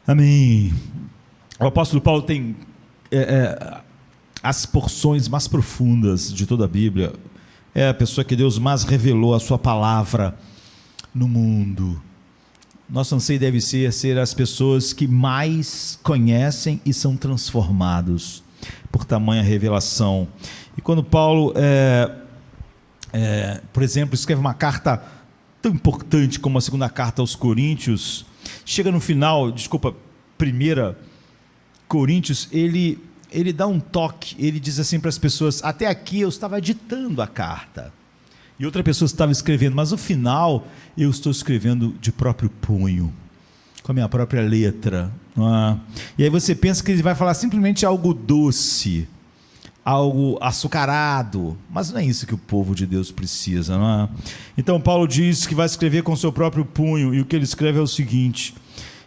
Amém. O apóstolo Paulo tem as porções mais profundas de toda a Bíblia. É a pessoa que Deus mais revelou a sua palavra no mundo. Nosso anseio deve ser as pessoas que mais conhecem e são transformados por tamanha revelação. E quando Paulo, por exemplo, escreve uma carta tão importante como a segunda carta aos Coríntios, chega no final, 1 Coríntios, ele dá um toque, ele diz assim para as pessoas: até aqui eu estava ditando a carta, e outra pessoa estava escrevendo, mas no final eu estou escrevendo de próprio punho, com a minha própria letra. E aí você pensa que ele vai falar simplesmente algo doce, algo açucarado, mas não é isso que o povo de Deus precisa, não é? Então Paulo diz que vai escrever com o seu próprio punho, e o que ele escreve é o seguinte,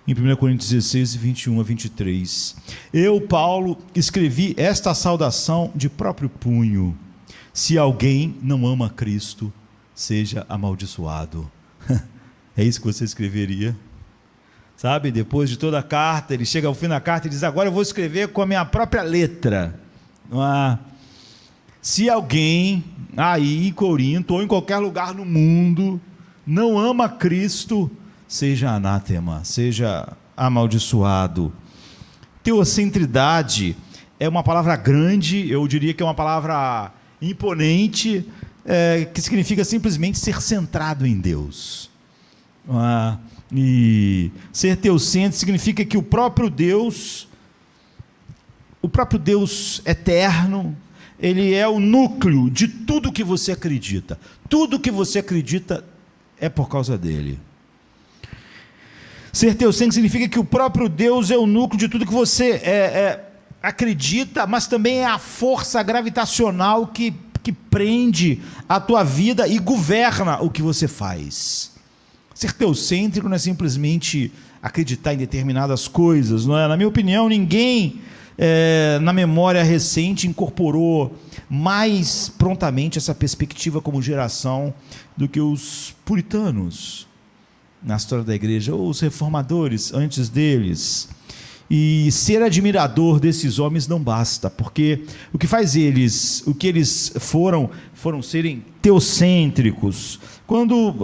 em 1 Coríntios 16, 21 a 23: eu, Paulo, escrevi esta saudação de próprio punho: se alguém não ama Cristo, seja amaldiçoado. É isso que você escreveria? Sabe, depois de toda a carta, ele chega ao fim da carta e diz: agora eu vou escrever com a minha própria letra. Se alguém aí em Corinto ou em qualquer lugar no mundo não ama Cristo, seja anátema, seja amaldiçoado. Teocentridade é uma palavra grande, eu diria que é uma palavra imponente, que significa simplesmente ser centrado em Deus. E ser teocêntrico significa que o próprio Deus eterno, ele é o núcleo de tudo que você acredita. Tudo que você acredita é por causa dele. Ser teocêntrico significa que o próprio Deus é o núcleo de tudo que você acredita, mas também é a força gravitacional que prende a tua vida e governa o que você faz. Ser teocêntrico não é simplesmente acreditar em determinadas coisas, não é? Na minha opinião, ninguém na memória recente incorporou mais prontamente essa perspectiva como geração do que os puritanos na história da igreja, ou os reformadores antes deles. E ser admirador desses homens não basta, porque o que faz eles, o que eles foram serem teocêntricos. Quando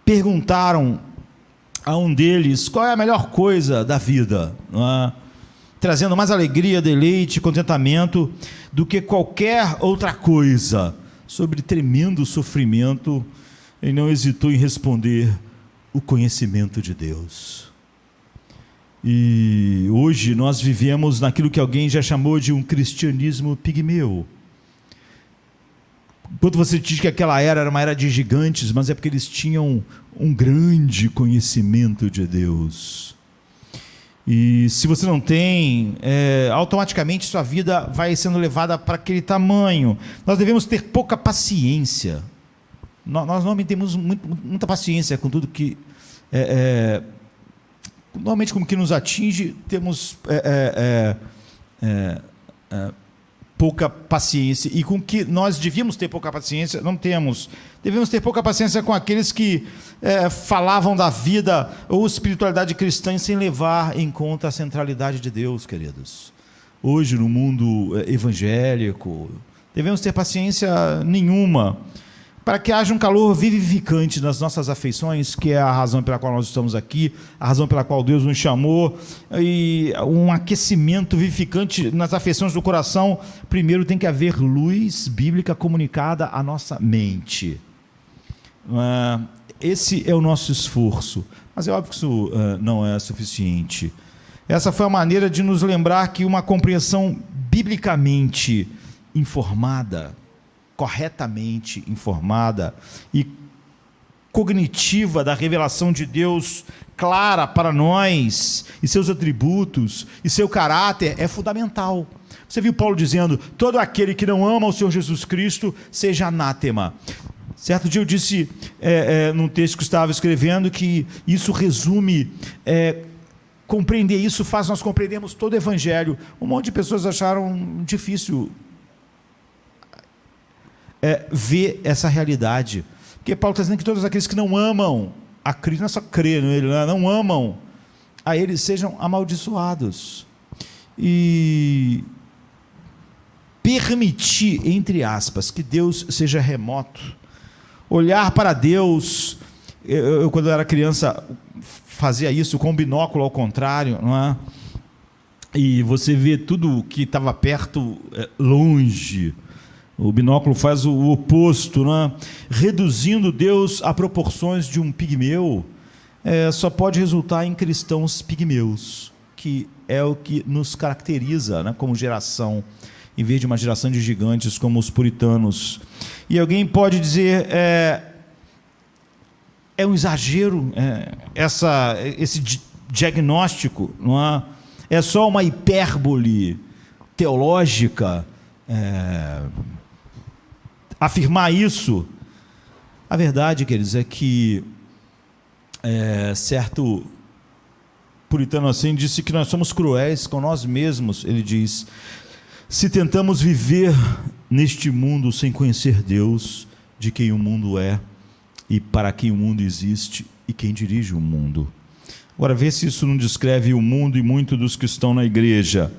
perguntaram a um deles qual é a melhor coisa da vida, não é? Trazendo mais alegria, deleite, contentamento do que qualquer outra coisa, sobre tremendo sofrimento, ele não hesitou em responder: o conhecimento de Deus. E hoje nós vivemos naquilo que alguém já chamou de um cristianismo pigmeu. Enquanto você diz que aquela era uma era de gigantes, mas é porque eles tinham um grande conhecimento de Deus. E se você não tem, automaticamente sua vida vai sendo levada para aquele tamanho. Nós devemos ter pouca paciência. Nós normalmente temos muita paciência com tudo que normalmente com o que nos atinge, temos pouca paciência, e com o que nós devíamos ter pouca paciência, não temos. Devemos ter pouca paciência com aqueles que falavam da vida ou espiritualidade cristã sem levar em conta a centralidade de Deus, queridos. Hoje, no mundo evangélico, devemos ter paciência nenhuma, para que haja um calor vivificante nas nossas afeições, que é a razão pela qual nós estamos aqui, a razão pela qual Deus nos chamou, e um aquecimento vivificante nas afeições do coração. Primeiro tem que haver luz bíblica comunicada à nossa mente. Esse é o nosso esforço, mas é óbvio que isso não é suficiente. Essa foi a maneira de nos lembrar que uma compreensão biblicamente informada, corretamente informada e cognitiva da revelação de Deus, clara para nós, e seus atributos, e seu caráter, é fundamental. Você viu Paulo dizendo: todo aquele que não ama o Senhor Jesus Cristo, seja anátema. Certo dia eu disse, num texto que estava escrevendo, que isso resume, compreender isso faz nós compreendermos todo o Evangelho. Um monte de pessoas acharam difícil ver essa realidade, porque Paulo está dizendo que todos aqueles que não amam a Cristo, não é só crer nele, não amam a eles sejam amaldiçoados. E permitir, entre aspas, que Deus seja remoto, olhar para Deus. Eu quando eu era criança, fazia isso com um binóculo ao contrário, não é? E você vê tudo que estava perto longe. O binóculo faz o oposto, não é? Reduzindo Deus a proporções de um pigmeu, só pode resultar em cristãos pigmeus, que é o que nos caracteriza, né, como geração, em vez de uma geração de gigantes como os puritanos. E alguém pode dizer, é um exagero esse diagnóstico, não é? É só uma hipérbole teológica afirmar isso. A verdade, queridos, é que certo puritano assim disse que nós somos cruéis com nós mesmos. Ele diz: se tentamos viver neste mundo sem conhecer Deus, de quem o mundo é e para quem o mundo existe e quem dirige o mundo. Agora, vê se isso não descreve o mundo e muito dos que estão na igreja,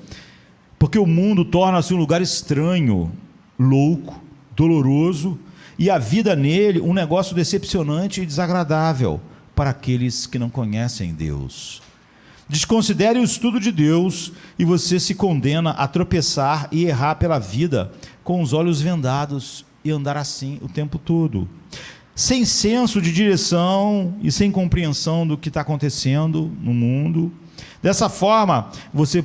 porque o mundo torna-se um lugar estranho, louco, doloroso, e a vida nele um negócio decepcionante e desagradável para aqueles que não conhecem Deus. Desconsidere o estudo de Deus e você se condena a tropeçar e errar pela vida com os olhos vendados e andar assim o tempo todo, sem senso de direção e sem compreensão do que está acontecendo no mundo. Dessa forma, você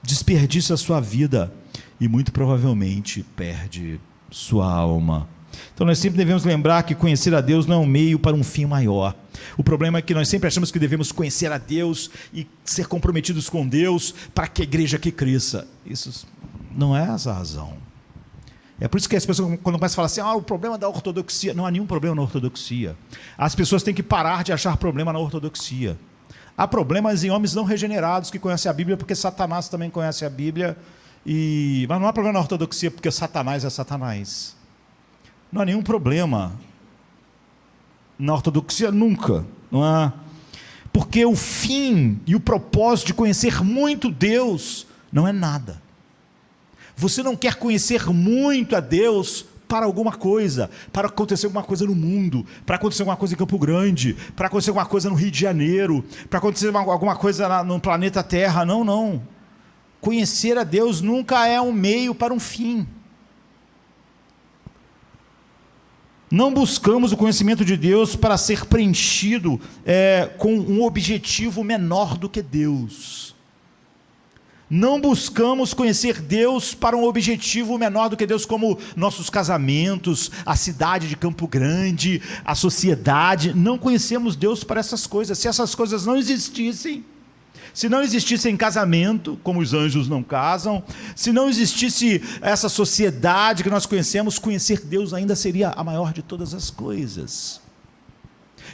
desperdiça a sua vida e muito provavelmente perde sua alma. Então nós sempre devemos lembrar que conhecer a Deus não é um meio para um fim maior. O problema é que nós sempre achamos que devemos conhecer a Deus e ser comprometidos com Deus para que a igreja aqui cresça. Isso não é essa a razão. É por isso que as pessoas, quando começam a falar assim, o problema da ortodoxia, não há nenhum problema na ortodoxia. As pessoas têm que parar de achar problema na ortodoxia. Há problemas em homens não regenerados que conhecem a Bíblia, porque Satanás também conhece a Bíblia, mas não há problema na ortodoxia, porque Satanás é Satanás. Não há nenhum problema na ortodoxia nunca, não há? Porque o fim e o propósito de conhecer muito Deus não é nada. Você não quer conhecer muito a Deus para alguma coisa, para acontecer alguma coisa no mundo, para acontecer alguma coisa em Campo Grande, para acontecer alguma coisa no Rio de Janeiro, para acontecer alguma coisa no planeta Terra. Não, não. Conhecer a Deus nunca é um meio para um fim. Não buscamos o conhecimento de Deus para ser preenchido com um objetivo menor do que Deus. Não buscamos conhecer Deus para um objetivo menor do que Deus, como nossos casamentos, a cidade de Campo Grande, a sociedade. Não conhecemos Deus para essas coisas. Se essas coisas não existissem, se não existisse casamento, como os anjos não casam, se não existisse essa sociedade que nós conhecemos, conhecer Deus ainda seria a maior de todas as coisas.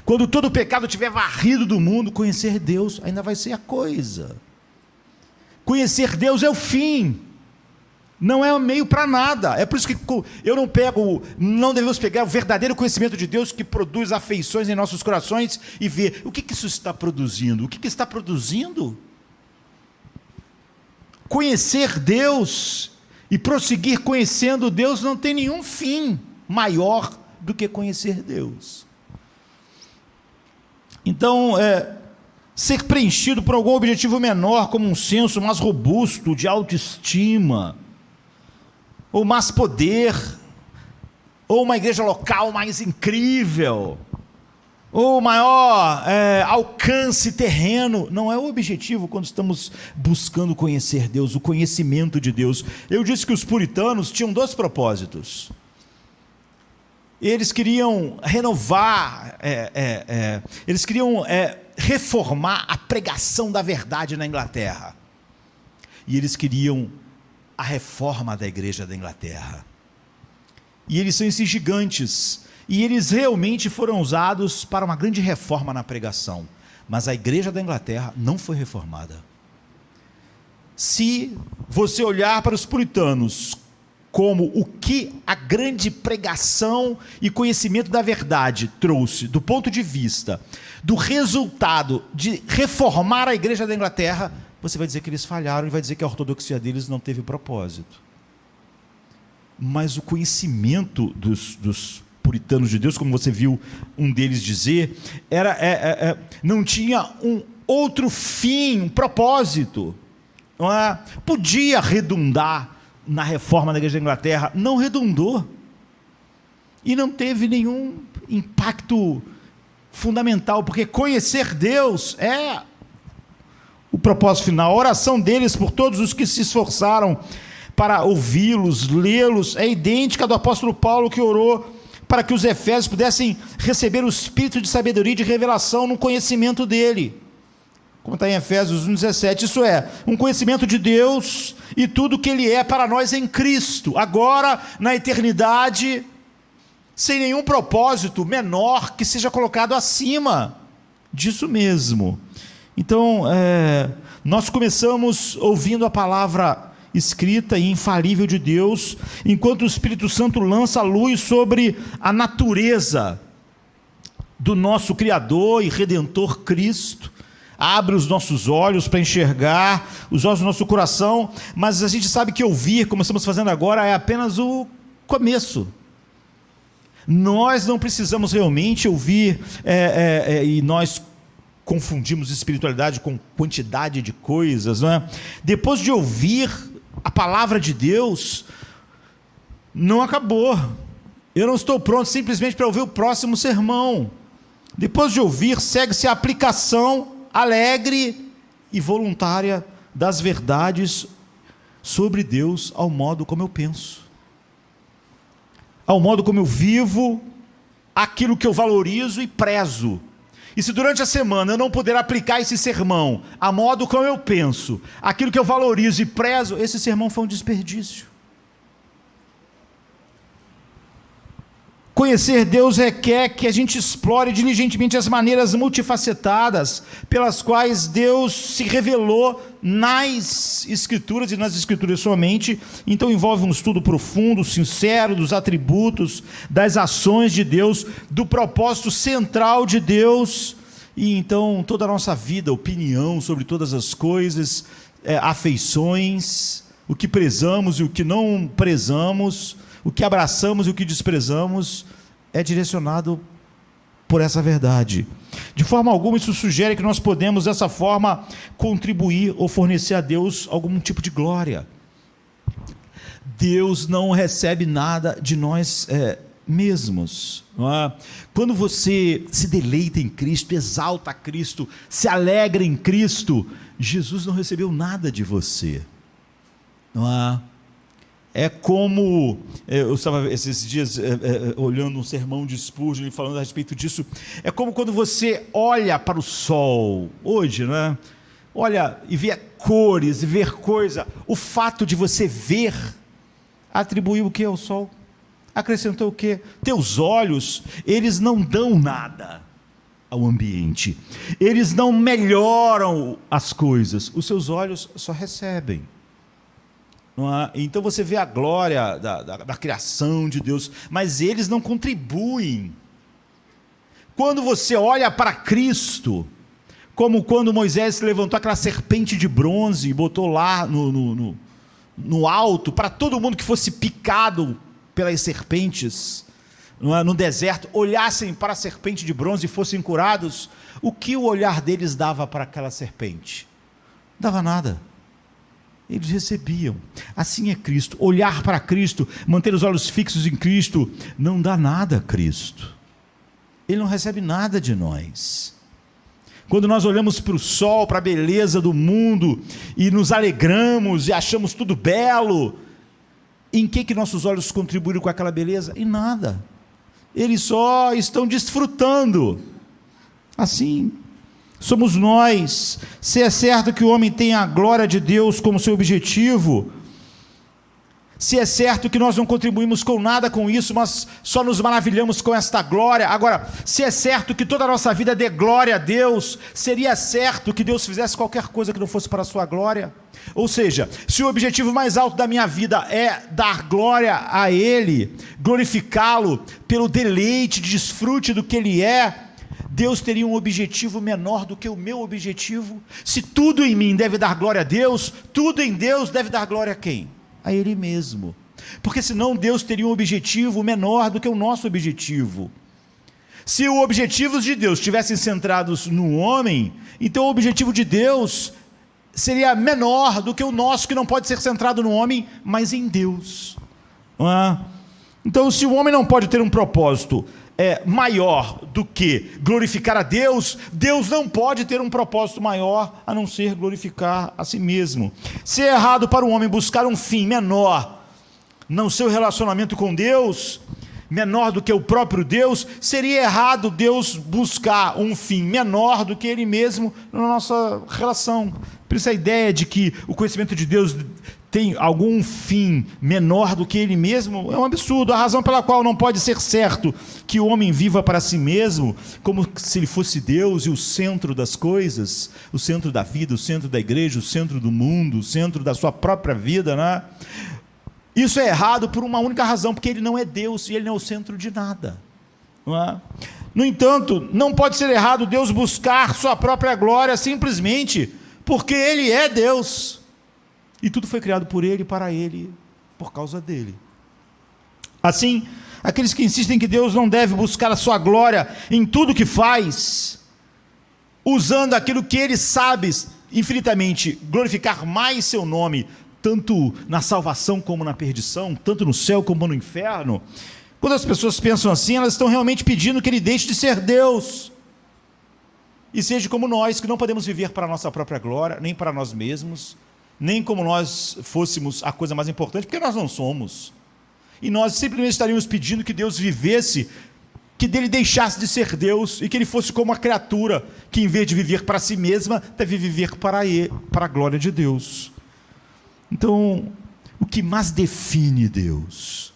Quando todo o pecado estiver varrido do mundo, conhecer Deus ainda vai ser a coisa. Conhecer Deus é o fim, não é o meio para nada. É por isso que não devemos pegar o verdadeiro conhecimento de Deus, que produz afeições em nossos corações, e ver o que isso está produzindo. O que está produzindo? Conhecer Deus e prosseguir conhecendo Deus não tem nenhum fim maior do que conhecer Deus. Então, ser preenchido por algum objetivo menor, como um senso mais robusto de autoestima, ou mais poder, ou uma igreja local mais incrível, ou maior alcance terreno, não é o objetivo quando estamos buscando conhecer Deus, o conhecimento de Deus. Eu disse que os puritanos tinham dois propósitos. Eles queriam renovar, eles queriam reformar a pregação da verdade na Inglaterra, e eles queriam a reforma da igreja da Inglaterra, e eles são esses gigantes, e eles realmente foram usados para uma grande reforma na pregação, mas a igreja da Inglaterra não foi reformada. Se você olhar para os puritanos como o que a grande pregação e conhecimento da verdade trouxe, do ponto de vista do resultado de reformar a igreja da Inglaterra, você vai dizer que eles falharam e vai dizer que a ortodoxia deles não teve propósito. Mas o conhecimento dos puritanos de Deus, como você viu um deles dizer, não tinha um outro fim, um propósito. Não é? Podia redundar na reforma da igreja da Inglaterra, não redundou. E não teve nenhum impacto fundamental, porque conhecer Deus é o propósito final. A oração deles por todos os que se esforçaram para ouvi-los, lê-los, é idêntica à do apóstolo Paulo, que orou para que os efésios pudessem receber o espírito de sabedoria e de revelação no conhecimento dele, como está em Efésios 1,17, isso é, um conhecimento de Deus e tudo que Ele é para nós em Cristo, agora na eternidade, sem nenhum propósito menor que seja colocado acima disso mesmo. Então, nós começamos ouvindo a palavra escrita e infalível de Deus, enquanto o Espírito Santo lança a luz sobre a natureza do nosso Criador e Redentor Cristo, abre os nossos olhos para enxergar, os olhos do nosso coração, mas a gente sabe que ouvir, como estamos fazendo agora, é apenas o começo. Nós não precisamos realmente ouvir, e nós confundimos espiritualidade com quantidade de coisas, não é? Depois de ouvir a palavra de Deus, não acabou. Eu não estou pronto simplesmente para ouvir o próximo sermão. Depois de ouvir, segue-se a aplicação alegre e voluntária das verdades sobre Deus ao modo como eu penso, ao modo como eu vivo, aquilo que eu valorizo e prezo. E se durante a semana eu não puder aplicar esse sermão a modo como eu penso, aquilo que eu valorizo e prezo, esse sermão foi um desperdício. Conhecer Deus requer que a gente explore diligentemente as maneiras multifacetadas pelas quais Deus se revelou nas Escrituras e nas Escrituras somente. Então envolve um estudo profundo, sincero dos atributos, das ações de Deus, do propósito central de Deus. E então toda a nossa vida, opinião sobre todas as coisas, afeições, o que prezamos e o que não prezamos, o que abraçamos e o que desprezamos, é direcionado por essa verdade. De forma alguma isso sugere que nós podemos dessa forma contribuir ou fornecer a Deus algum tipo de glória. Deus não recebe nada de nós mesmos, não é? Quando você se deleita em Cristo, exalta Cristo, se alegra em Cristo, Jesus não recebeu nada de você, não é? É como, eu estava esses dias olhando um sermão de Spurgeon e falando a respeito disso, é como quando você olha para o sol, hoje, né? Olha e vê cores e ver coisa, o fato de você ver, atribuiu o que ao sol? Acrescentou o que? Teus olhos, eles não dão nada ao ambiente, eles não melhoram as coisas, os seus olhos só recebem. Então você vê a glória da criação de Deus, mas eles não contribuem. Quando você olha para Cristo, como quando Moisés levantou aquela serpente de bronze e botou lá no alto, para todo mundo que fosse picado pelas serpentes, no deserto, olhassem para a serpente de bronze e fossem curados, o que o olhar deles dava para aquela serpente? Não dava nada. Eles recebiam. Assim é Cristo. Olhar para Cristo, manter os olhos fixos em Cristo, não dá nada a Cristo. Ele não recebe nada de nós. Quando nós olhamos para o sol, para a beleza do mundo, e nos alegramos e achamos tudo belo, em que nossos olhos contribuíram com aquela beleza? Em nada. Eles só estão desfrutando. Assim somos nós. Se é certo que o homem tem a glória de Deus como seu objetivo, Se é certo que nós não contribuímos com nada com isso, mas só nos maravilhamos com esta glória. Agora, se é certo que toda a nossa vida dê glória a Deus, seria certo que Deus fizesse qualquer coisa que não fosse para a sua glória? Ou seja, se o objetivo mais alto da minha vida é dar glória a Ele, glorificá-lo pelo deleite, desfrute do que Ele é, Deus teria um objetivo menor do que o meu objetivo? Se tudo em mim deve dar glória a Deus, tudo em Deus deve dar glória a quem? A Ele mesmo, porque senão Deus teria um objetivo menor do que o nosso objetivo. Se os objetivos de Deus estivessem centrados no homem, então o objetivo de Deus seria menor do que o nosso, que não pode ser centrado no homem, mas em Deus. Não é? Então, se o homem não pode ter um propósito maior do que glorificar a Deus, Deus não pode ter um propósito maior a não ser glorificar a si mesmo. Se é errado para o homem buscar um fim menor no seu relacionamento com Deus, menor do que o próprio Deus, seria errado Deus buscar um fim menor do que Ele mesmo na nossa relação. Por isso a ideia de que o conhecimento de Deus tem algum fim menor do que Ele mesmo é um absurdo. A razão pela qual não pode ser certo que o homem viva para si mesmo, como se ele fosse Deus e o centro das coisas, o centro da vida, o centro da igreja, o centro do mundo, o centro da sua própria vida, né? Isso é errado por uma única razão, porque Ele não é Deus e Ele não é o centro de nada, não é? No entanto, não pode ser errado Deus buscar sua própria glória simplesmente porque Ele é Deus. E tudo foi criado por Ele, para Ele, por causa dEle. Assim, aqueles que insistem que Deus não deve buscar a sua glória em tudo que faz, usando aquilo que Ele sabe infinitamente glorificar mais seu nome, tanto na salvação como na perdição, tanto no céu como no inferno, quando as pessoas pensam assim, elas estão realmente pedindo que Ele deixe de ser Deus, e seja como nós, que não podemos viver para a nossa própria glória, nem para nós mesmos, nem como nós fôssemos a coisa mais importante, porque nós não somos, e nós simplesmente estaríamos pedindo que Deus vivesse, que dele deixasse de ser Deus, e que ele fosse como uma criatura, que em vez de viver para si mesma, deve viver para ele, para a glória de Deus. Então, o que mais define Deus?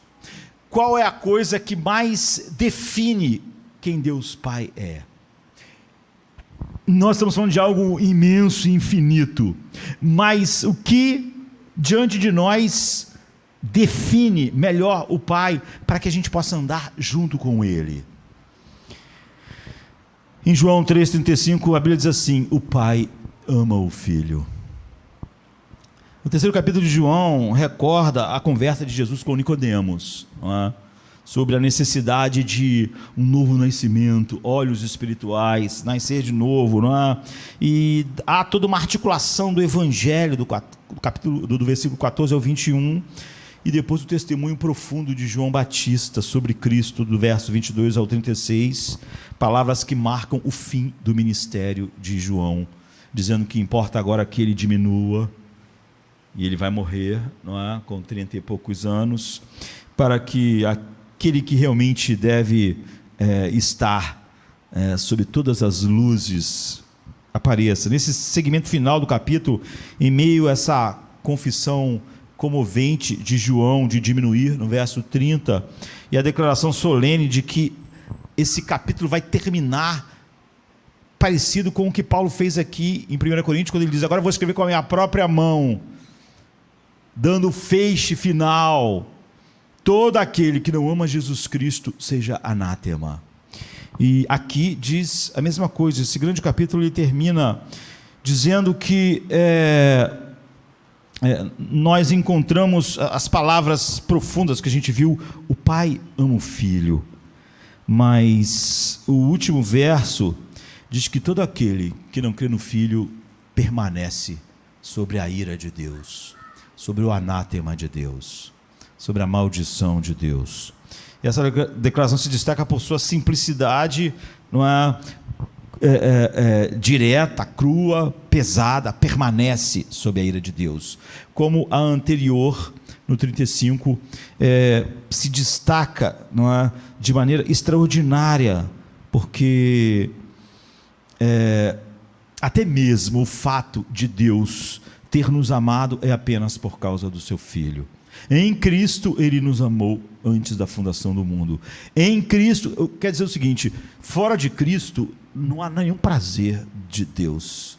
Qual é a coisa que mais define quem Deus Pai é? Nós estamos falando de algo imenso e infinito, mas o que diante de nós define melhor o Pai, para que a gente possa andar junto com Ele? Em João 3,35, a Bíblia diz assim: o Pai ama o Filho. O terceiro capítulo de João recorda a conversa de Jesus com Nicodemos, não é? Sobre a necessidade de um novo nascimento, olhos espirituais, nascer de novo, não é? E há toda uma articulação do Evangelho, do versículo 14 ao 21, e depois o testemunho profundo de João Batista sobre Cristo, do verso 22 ao 36, palavras que marcam o fim do ministério de João, dizendo que importa agora que ele diminua, e ele vai morrer, não é? Com 30 e poucos anos, para que aquele que realmente deve estar sob todas as luzes apareça. Nesse segmento final do capítulo, em meio a essa confissão comovente de João de diminuir, no verso 30, e a declaração solene de que esse capítulo vai terminar parecido com o que Paulo fez aqui em 1 Coríntios, quando ele diz: agora eu vou escrever com a minha própria mão, dando o feixe final: todo aquele que não ama Jesus Cristo seja anátema. E aqui diz a mesma coisa. Esse grande capítulo ele termina dizendo que nós encontramos as palavras profundas que a gente viu: o Pai ama o Filho. Mas o último verso diz que todo aquele que não crê no Filho permanece sobre a ira de Deus, sobre o anátema de Deus, sobre a maldição de Deus. E essa declaração se destaca por sua simplicidade, não é? Direta, crua, pesada, permanece sob a ira de Deus. Como a anterior, no 35, se destaca, não é? De maneira extraordinária, porque até mesmo o fato de Deus ter nos amado é apenas por causa do seu Filho. Em Cristo Ele nos amou antes da fundação do mundo. Em Cristo, quer dizer o seguinte, fora de Cristo não há nenhum prazer de Deus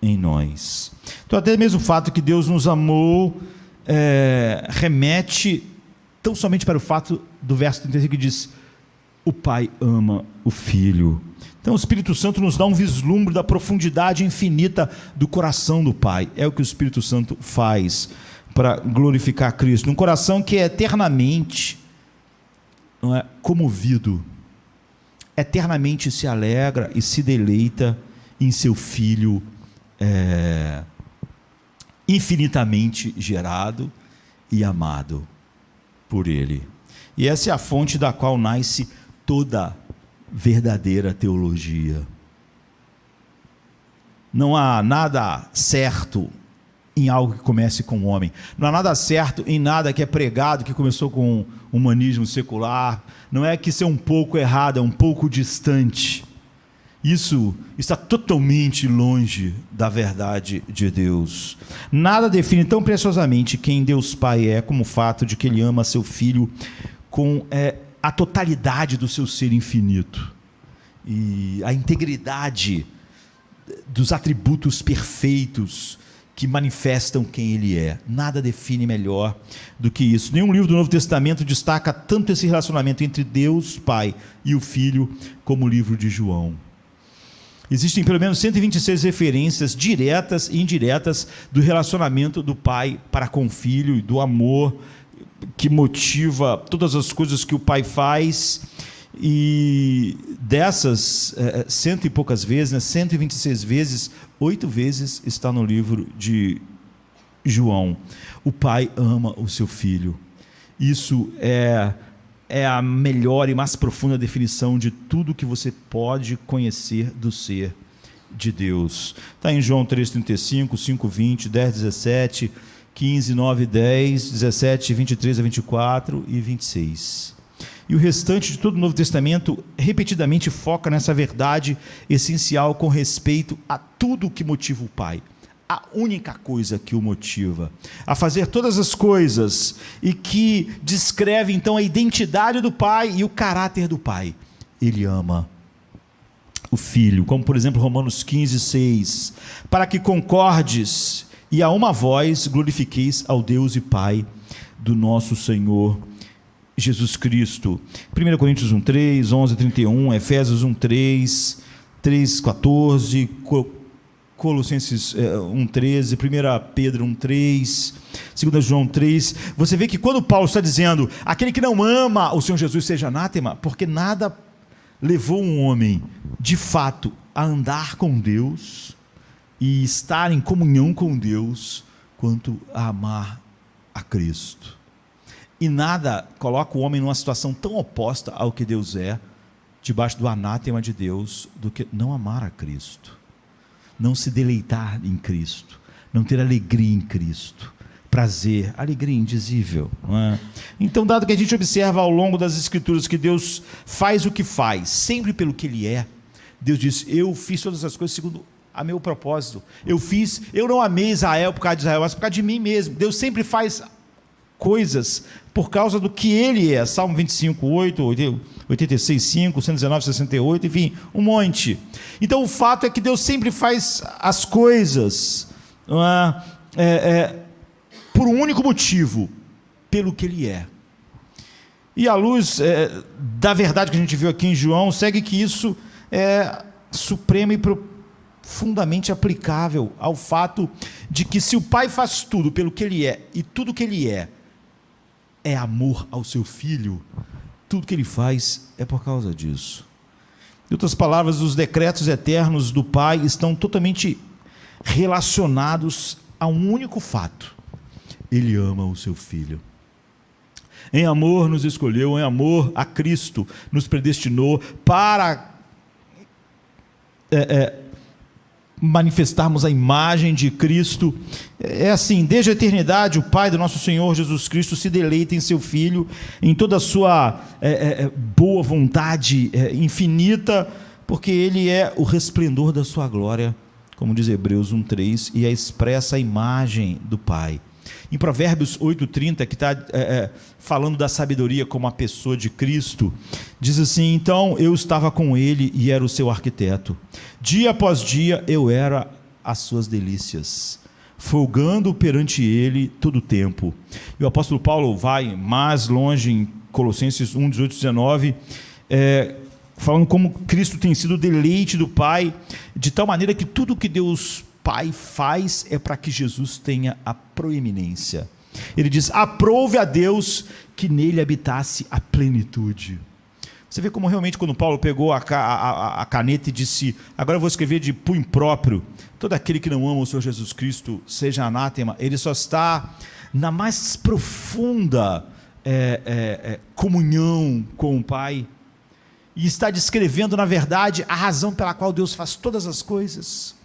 em nós. Então até mesmo o fato que Deus nos amou remete tão somente para o fato do verso 35 que diz: o Pai ama o Filho. Então o Espírito Santo nos dá um vislumbre da profundidade infinita do coração do Pai. É o que o Espírito Santo faz para glorificar Cristo. Um coração que é eternamente comovido, eternamente se alegra e se deleita em seu Filho infinitamente gerado e amado por Ele. E essa é a fonte da qual nasce toda verdadeira teologia. Não há nada certo em algo que comece com o homem. Não há nada certo em nada que é pregado, que começou com o humanismo secular. Não é que isso é um pouco errado, é um pouco distante. Isso está totalmente longe da verdade de Deus. Nada define tão preciosamente quem Deus Pai é, como o fato de que Ele ama seu Filho com a totalidade do seu ser infinito e a integridade dos atributos perfeitos que manifestam quem Ele é. Nada define melhor do que isso. Nenhum livro do Novo Testamento destaca tanto esse relacionamento entre Deus Pai e o Filho como o livro de João. Existem pelo menos 126 referências diretas e indiretas do relacionamento do Pai para com o Filho e do amor que motiva todas as coisas que o Pai faz. E dessas cento e poucas vezes, 126 vezes, 8 vezes está no livro de João. O Pai ama o seu Filho. Isso é a melhor e mais profunda definição de tudo que você pode conhecer do ser de Deus. Está em João 3,35, 5,20, 10,17, 15, 9, 10, 17, 23 a 24 e 26. E o restante de todo o Novo Testamento repetidamente foca nessa verdade essencial com respeito a tudo que motiva o Pai. A única coisa que o motiva a fazer todas as coisas e que descreve então a identidade do Pai e o caráter do Pai. Ele ama o Filho, como por exemplo Romanos 15, 6, para que concordes e a uma voz glorifiqueis ao Deus e Pai do nosso Senhor Jesus Cristo. 1 Coríntios 1,3, 11,31, Efésios 1,3, 3,14, Colossenses 1,13, 1 Pedro 1,3, 2 João 3, você vê que quando Paulo está dizendo, aquele que não ama o Senhor Jesus seja anátema, porque nada levou um homem, de fato, a andar com Deus e estar em comunhão com Deus, quanto a amar a Cristo. E nada coloca o homem numa situação tão oposta ao que Deus é, debaixo do anátema de Deus, do que não amar a Cristo. Não se deleitar em Cristo, não ter alegria em Cristo, prazer, alegria indizível, não é? Então, dado que a gente observa ao longo das Escrituras que Deus faz o que faz, sempre pelo que Ele é, Deus diz, eu fiz todas as coisas segundo a meu propósito, eu não amei Israel por causa de Israel, mas por causa de mim mesmo. Deus sempre faz coisas por causa do que Ele é. Salmo 25, 8, 86, 5, 119, 68, enfim, um monte. Então o fato é que Deus sempre faz as coisas por um único motivo, pelo que Ele é. E à luz da verdade que a gente viu aqui em João, segue que isso é supremo e profundamente aplicável ao fato de que se o Pai faz tudo pelo que Ele é, e tudo que Ele é amor ao seu Filho, tudo que Ele faz é por causa disso. Em outras palavras, os decretos eternos do Pai estão totalmente relacionados a um único fato: Ele ama o seu Filho. Em amor nos escolheu, em amor a Cristo nos predestinou para manifestarmos a imagem de Cristo. É assim, desde a eternidade o Pai do nosso Senhor Jesus Cristo se deleita em seu Filho, em toda a sua boa vontade infinita, porque Ele é o resplendor da sua glória, como diz Hebreus 1,3, e a expressa imagem do Pai. Em Provérbios 8:30, que está falando da sabedoria como a pessoa de Cristo, diz assim: então eu estava com ele e era o seu arquiteto. Dia após dia eu era as suas delícias, folgando perante ele todo o tempo. E o apóstolo Paulo vai mais longe em Colossenses 1:18-19, falando como Cristo tem sido o deleite do Pai, de tal maneira que tudo que Deus Pai faz é para que Jesus tenha a proeminência. Ele diz: aprove a Deus que nele habitasse a plenitude. Você vê como realmente quando Paulo pegou a caneta e disse: agora eu vou escrever de punho próprio, todo aquele que não ama o Senhor Jesus Cristo seja anátema. Ele só está na mais profunda comunhão com o Pai, e está descrevendo na verdade a razão pela qual Deus faz todas as coisas.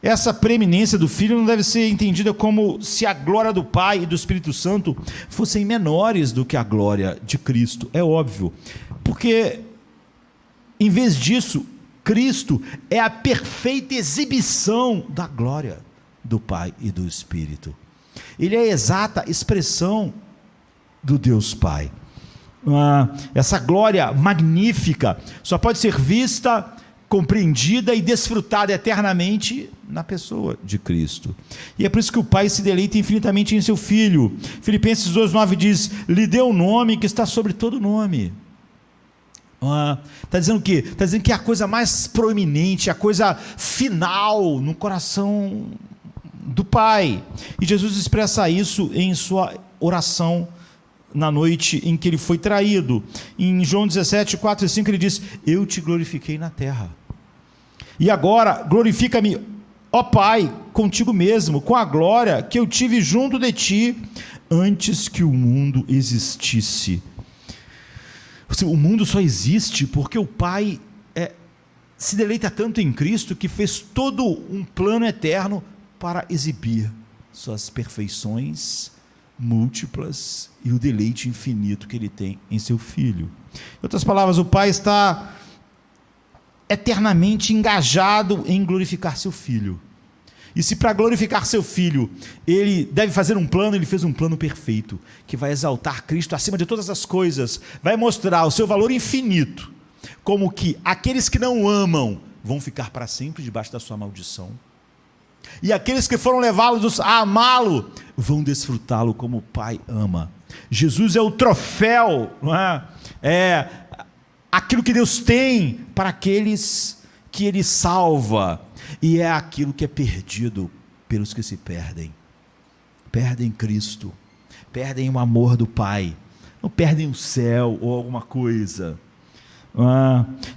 Essa preeminência do Filho não deve ser entendida como se a glória do Pai e do Espírito Santo fossem menores do que a glória de Cristo, é óbvio, porque em vez disso, Cristo é a perfeita exibição da glória do Pai e do Espírito. Ele é a exata expressão do Deus Pai. Essa glória magnífica só pode ser vista, compreendida e desfrutada eternamente na pessoa de Cristo. E é por isso que o Pai se deleita infinitamente em seu Filho. Filipenses 2:9 diz: lhe deu um nome que está sobre todo nome. Está dizendo o quê? Está dizendo que é a coisa mais proeminente, a coisa final no coração do Pai. E Jesus expressa isso em sua oração na noite em que ele foi traído. Em João 17:4-5 ele diz: eu te glorifiquei na terra, e agora glorifica-me, ó Pai, contigo mesmo, com a glória que eu tive junto de ti antes que o mundo existisse. O mundo só existe porque o Pai se deleita tanto em Cristo que fez todo um plano eterno para exibir suas perfeições múltiplas e o deleite infinito que ele tem em seu Filho. Em outras palavras, o Pai está eternamente engajado em glorificar seu Filho. E se para glorificar seu Filho ele deve fazer um plano, ele fez um plano perfeito, que vai exaltar Cristo acima de todas as coisas, vai mostrar o seu valor infinito, como que aqueles que não amam vão ficar para sempre debaixo da sua maldição, e aqueles que foram levados a amá-lo vão desfrutá-lo como o Pai ama. Jesus é o troféu, não é? É aquilo que Deus tem para aqueles que Ele salva, e é aquilo que é perdido pelos que se perdem. Perdem Cristo, perdem o amor do Pai, não perdem o céu ou alguma coisa.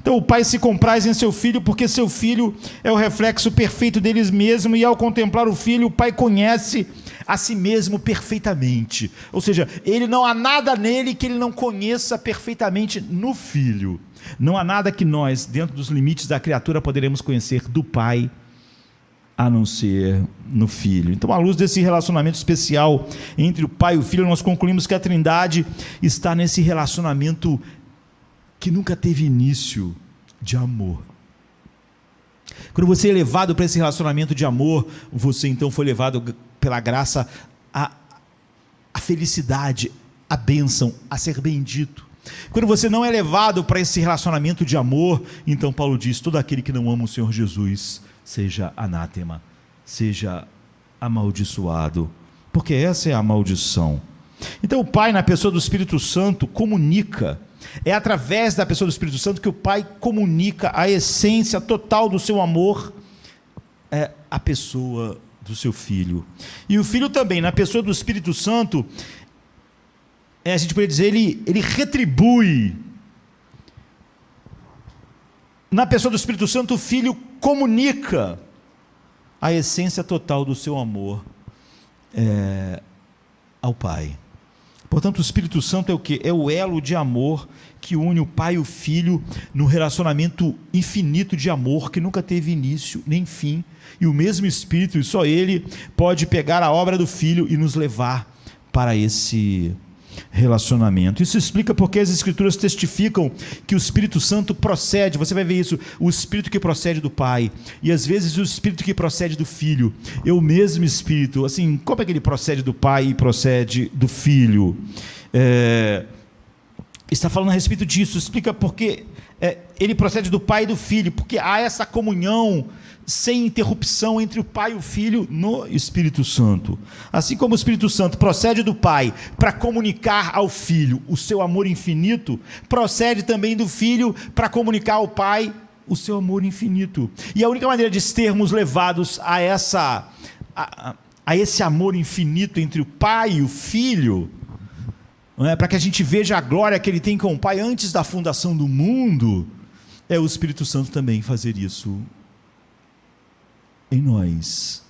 Então o Pai se compraz em seu Filho, porque seu Filho é o reflexo perfeito deles mesmo, e ao contemplar o Filho, o Pai conhece a si mesmo perfeitamente, ou seja, ele não há nada nele que ele não conheça perfeitamente no Filho. Não há nada que nós, dentro dos limites da criatura, poderemos conhecer do Pai, a não ser no Filho. Então, à luz desse relacionamento especial entre o Pai e o Filho, nós concluímos que a Trindade está nesse relacionamento que nunca teve início, de amor. Quando você é levado para esse relacionamento de amor, você então foi levado pela graça à felicidade, à bênção, a ser bendito. Quando você não é levado para esse relacionamento de amor, então Paulo diz: todo aquele que não ama o Senhor Jesus seja anátema, seja amaldiçoado, porque essa é a maldição. Então o Pai, na pessoa do Espírito Santo, comunica. É através da pessoa do Espírito Santo que o Pai comunica a essência total do seu amor à pessoa do seu Filho. E o Filho também, na pessoa do Espírito Santo, a gente pode dizer, ele retribui. Na pessoa do Espírito Santo, o Filho comunica a essência total do seu amor ao Pai. Portanto, o Espírito Santo é o quê? É o elo de amor que une o Pai e o Filho no relacionamento infinito de amor que nunca teve início nem fim. E o mesmo Espírito, e só Ele, pode pegar a obra do Filho e nos levar para esse relacionamento. Isso explica porque as Escrituras testificam que o Espírito Santo procede, você vai ver isso, o Espírito que procede do Pai, e às vezes o Espírito que procede do Filho. É o mesmo Espírito. Assim, como é que ele procede do Pai e procede do Filho? Está falando a respeito disso, explica porque ele procede do Pai e do Filho, porque há essa comunhão sem interrupção entre o Pai e o Filho no Espírito Santo. Assim como o Espírito Santo procede do Pai para comunicar ao Filho o seu amor infinito, procede também do Filho para comunicar ao Pai o seu amor infinito. E a única maneira de sermos levados a esse amor infinito entre o Pai e o Filho, para que a gente veja a glória que ele tem com o Pai antes da fundação do mundo, é o Espírito Santo também fazer isso em nós,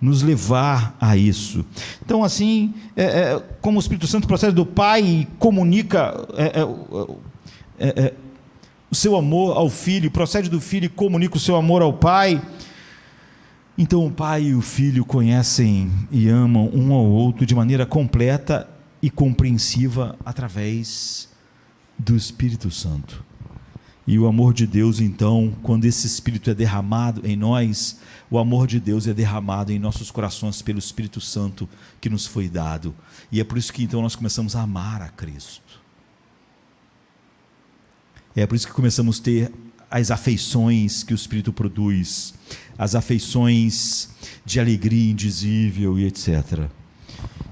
nos levar a isso. Então, assim, como o Espírito Santo procede do Pai e comunica o seu amor ao Filho, procede do Filho e comunica o seu amor ao Pai, então o Pai e o Filho conhecem e amam um ao outro de maneira completa e compreensiva através do Espírito Santo. E o amor de Deus, então, quando esse Espírito é derramado em nós, o amor de Deus é derramado em nossos corações pelo Espírito Santo que nos foi dado. E é por isso que então nós começamos a amar a Cristo. É por isso que começamos a ter as afeições que o Espírito produz, as afeições de alegria indizível e etc.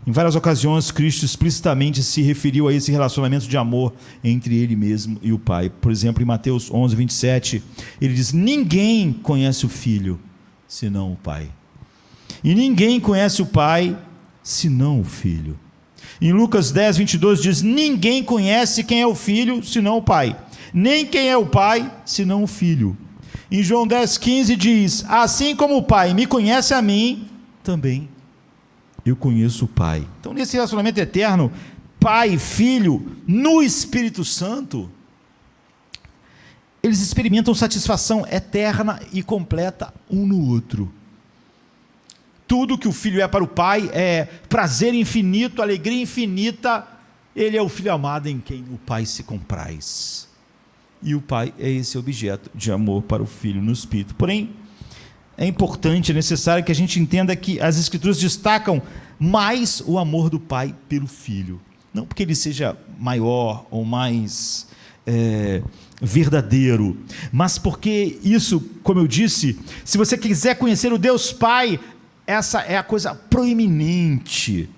Em várias ocasiões, Cristo explicitamente se referiu a esse relacionamento de amor entre Ele mesmo e o Pai. Por exemplo, em Mateus 11, 27, Ele diz: ninguém conhece o Filho, senão o Pai. E ninguém conhece o Pai, senão o Filho. Em Lucas 10, 22, diz: ninguém conhece quem é o Filho, senão o Pai. Nem quem é o Pai, senão o Filho. Em João 10, 15 diz: assim como o Pai me conhece a mim, também eu conheço o Pai. Então, nesse relacionamento eterno, Pai e Filho, no Espírito Santo, eles experimentam satisfação eterna e completa um no outro. Tudo que o Filho é para o Pai é prazer infinito, alegria infinita. Ele é o Filho amado em quem o Pai se compraz. E o Pai é esse objeto de amor para o Filho no Espírito. Porém, é importante, é necessário que a gente entenda que as Escrituras destacam mais o amor do Pai pelo Filho. Não porque ele seja maior ou mais verdadeiro, mas porque isso, como eu disse, se você quiser conhecer o Deus Pai, essa é a coisa proeminente.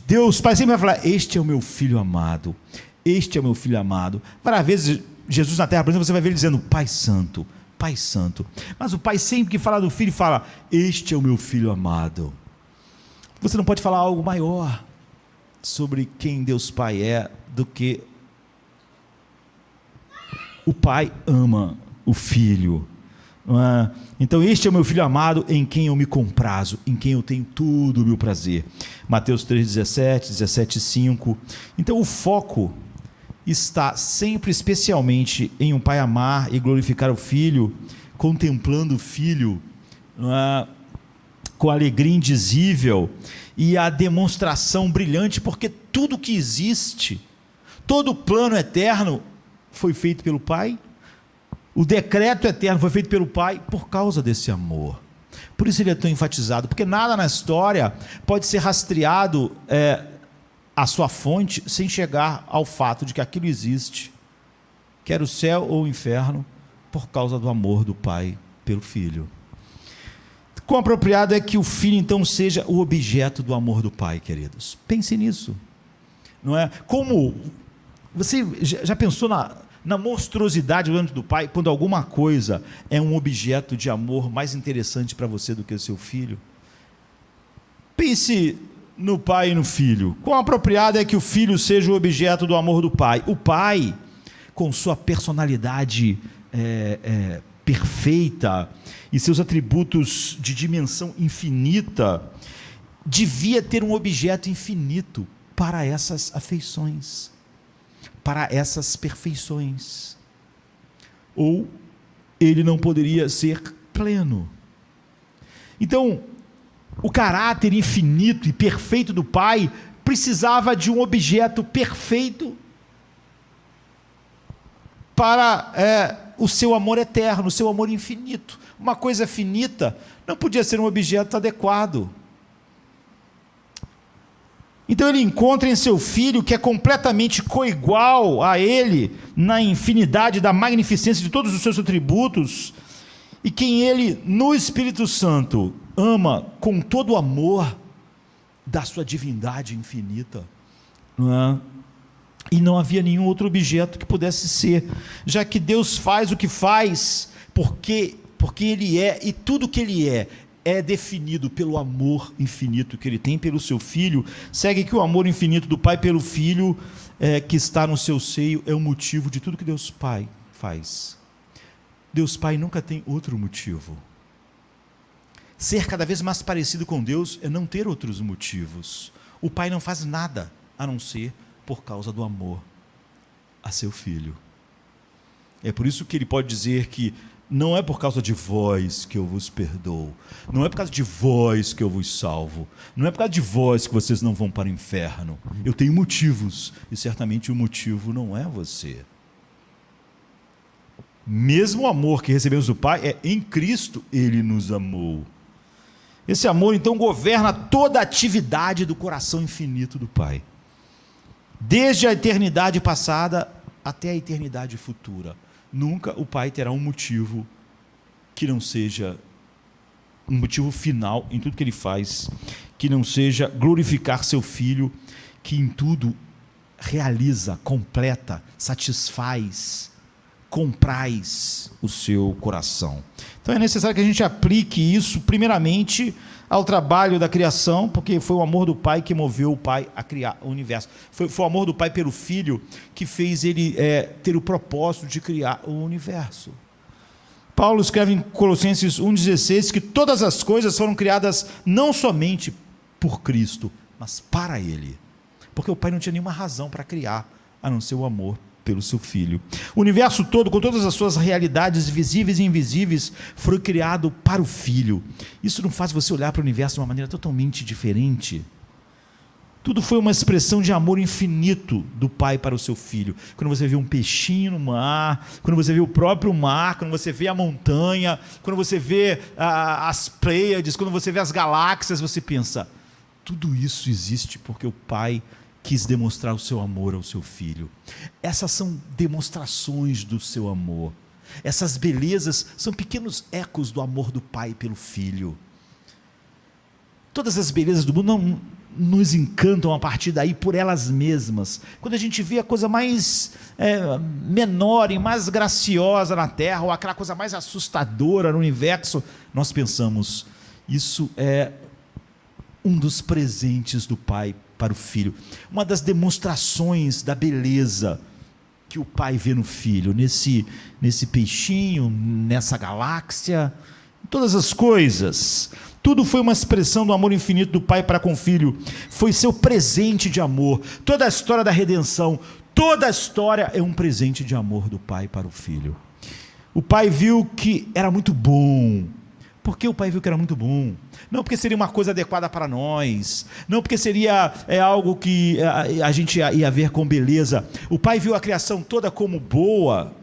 Deus Pai sempre vai falar: este é o meu Filho amado, este é o meu Filho amado. Várias vezes, Jesus na terra, por exemplo, você vai ver ele dizendo: Pai Santo, Pai Santo. Mas o Pai sempre que fala do Filho, fala: este é o meu Filho amado. Você não pode falar algo maior sobre quem Deus Pai é do que o Pai ama o Filho. Não é? Então, este é o meu Filho amado em quem eu me comprazo, em quem eu tenho todo o meu prazer. Mateus 3,17, 17,5. Então, o foco está sempre especialmente em um pai amar e glorificar o Filho, contemplando o Filho com alegria indizível e a demonstração brilhante, porque tudo que existe, todo o plano eterno foi feito pelo Pai, o decreto eterno foi feito pelo Pai por causa desse amor. Por isso ele é tão enfatizado, porque nada na história pode ser rastreado a sua fonte sem chegar ao fato de que aquilo existe, quer o céu ou o inferno, por causa do amor do Pai pelo Filho. Quão apropriado é que o Filho então seja o objeto do amor do Pai, queridos? Pense nisso, não é? Como você já pensou na monstruosidade diante do Pai, quando alguma coisa é um objeto de amor mais interessante para você do que o seu filho? Pense no Pai e no Filho. Quão apropriado é que o Filho seja o objeto do amor do Pai. O Pai, com sua personalidade perfeita e seus atributos de dimensão infinita, devia ter um objeto infinito para essas afeições, para essas perfeições. Ou ele não poderia ser pleno. Então, o caráter infinito e perfeito do Pai precisava de um objeto perfeito para o seu amor eterno, o seu amor infinito. Uma coisa finita não podia ser um objeto adequado. Então ele encontra em seu filho, que é completamente coigual a ele, na infinidade da magnificência de todos os seus atributos, e quem ele, no Espírito Santo, ama com todo o amor da sua divindade infinita. Não é? E não havia nenhum outro objeto que pudesse ser, já que Deus faz o que faz, porque Ele é, e tudo que Ele é definido pelo amor infinito que Ele tem pelo seu Filho. Segue que o amor infinito do Pai pelo Filho, que está no seu seio, é o motivo de tudo que Deus Pai faz. Deus Pai nunca tem outro motivo. Ser cada vez mais parecido com Deus é não ter outros motivos. O Pai não faz nada a não ser por causa do amor a seu Filho. É por isso que Ele pode dizer que não é por causa de vós que eu vos perdoo, não é por causa de vós que eu vos salvo, não é por causa de vós que vocês não vão para o inferno. Eu tenho motivos, e certamente o motivo não é você. Mesmo o amor que recebemos do Pai, é em Cristo Ele nos amou. Esse amor então governa toda a atividade do coração infinito do Pai, desde a eternidade passada até a eternidade futura. Nunca o Pai terá um motivo que não seja um motivo final em tudo que Ele faz, que não seja glorificar seu Filho, que em tudo realiza, completa, satisfaz, compraz o seu coração. Então é necessário que a gente aplique isso primeiramente ao trabalho da criação, porque foi o amor do Pai que moveu o Pai a criar o universo. Foi o amor do Pai pelo Filho que fez Ele ter o propósito de criar o universo. Paulo escreve em Colossenses 1,16 que todas as coisas foram criadas não somente por Cristo, mas para Ele, porque o Pai não tinha nenhuma razão para criar, a não ser o amor pelo seu Filho. O universo todo, com todas as suas realidades visíveis e invisíveis, foi criado para o Filho. Isso não faz você olhar para o universo de uma maneira totalmente diferente? Tudo foi uma expressão de amor infinito do Pai para o seu Filho. Quando você vê um peixinho no mar, quando você vê o próprio mar, quando você vê a montanha, quando você vê as Pleiades, quando você vê as galáxias, você pensa, tudo isso existe porque o Pai quis demonstrar o seu amor ao seu Filho. Essas são demonstrações do seu amor. Essas belezas são pequenos ecos do amor do Pai pelo Filho. Todas as belezas do mundo não nos encantam a partir daí por elas mesmas. Quando a gente vê a coisa mais menor e mais graciosa na Terra, ou aquela coisa mais assustadora no universo, nós pensamos, isso é um dos presentes do Pai para o Filho, uma das demonstrações da beleza que o Pai vê no Filho, nesse peixinho, nessa galáxia, todas as coisas, tudo foi uma expressão do amor infinito do Pai para com o Filho, foi seu presente de amor. Toda a história da redenção, toda a história é um presente de amor do Pai para o Filho. O Pai viu que era muito bom. Por que o Pai viu que era muito bom? Não porque seria uma coisa adequada para nós, não porque seria algo que a gente ia ver com beleza. O Pai viu a criação toda como boa,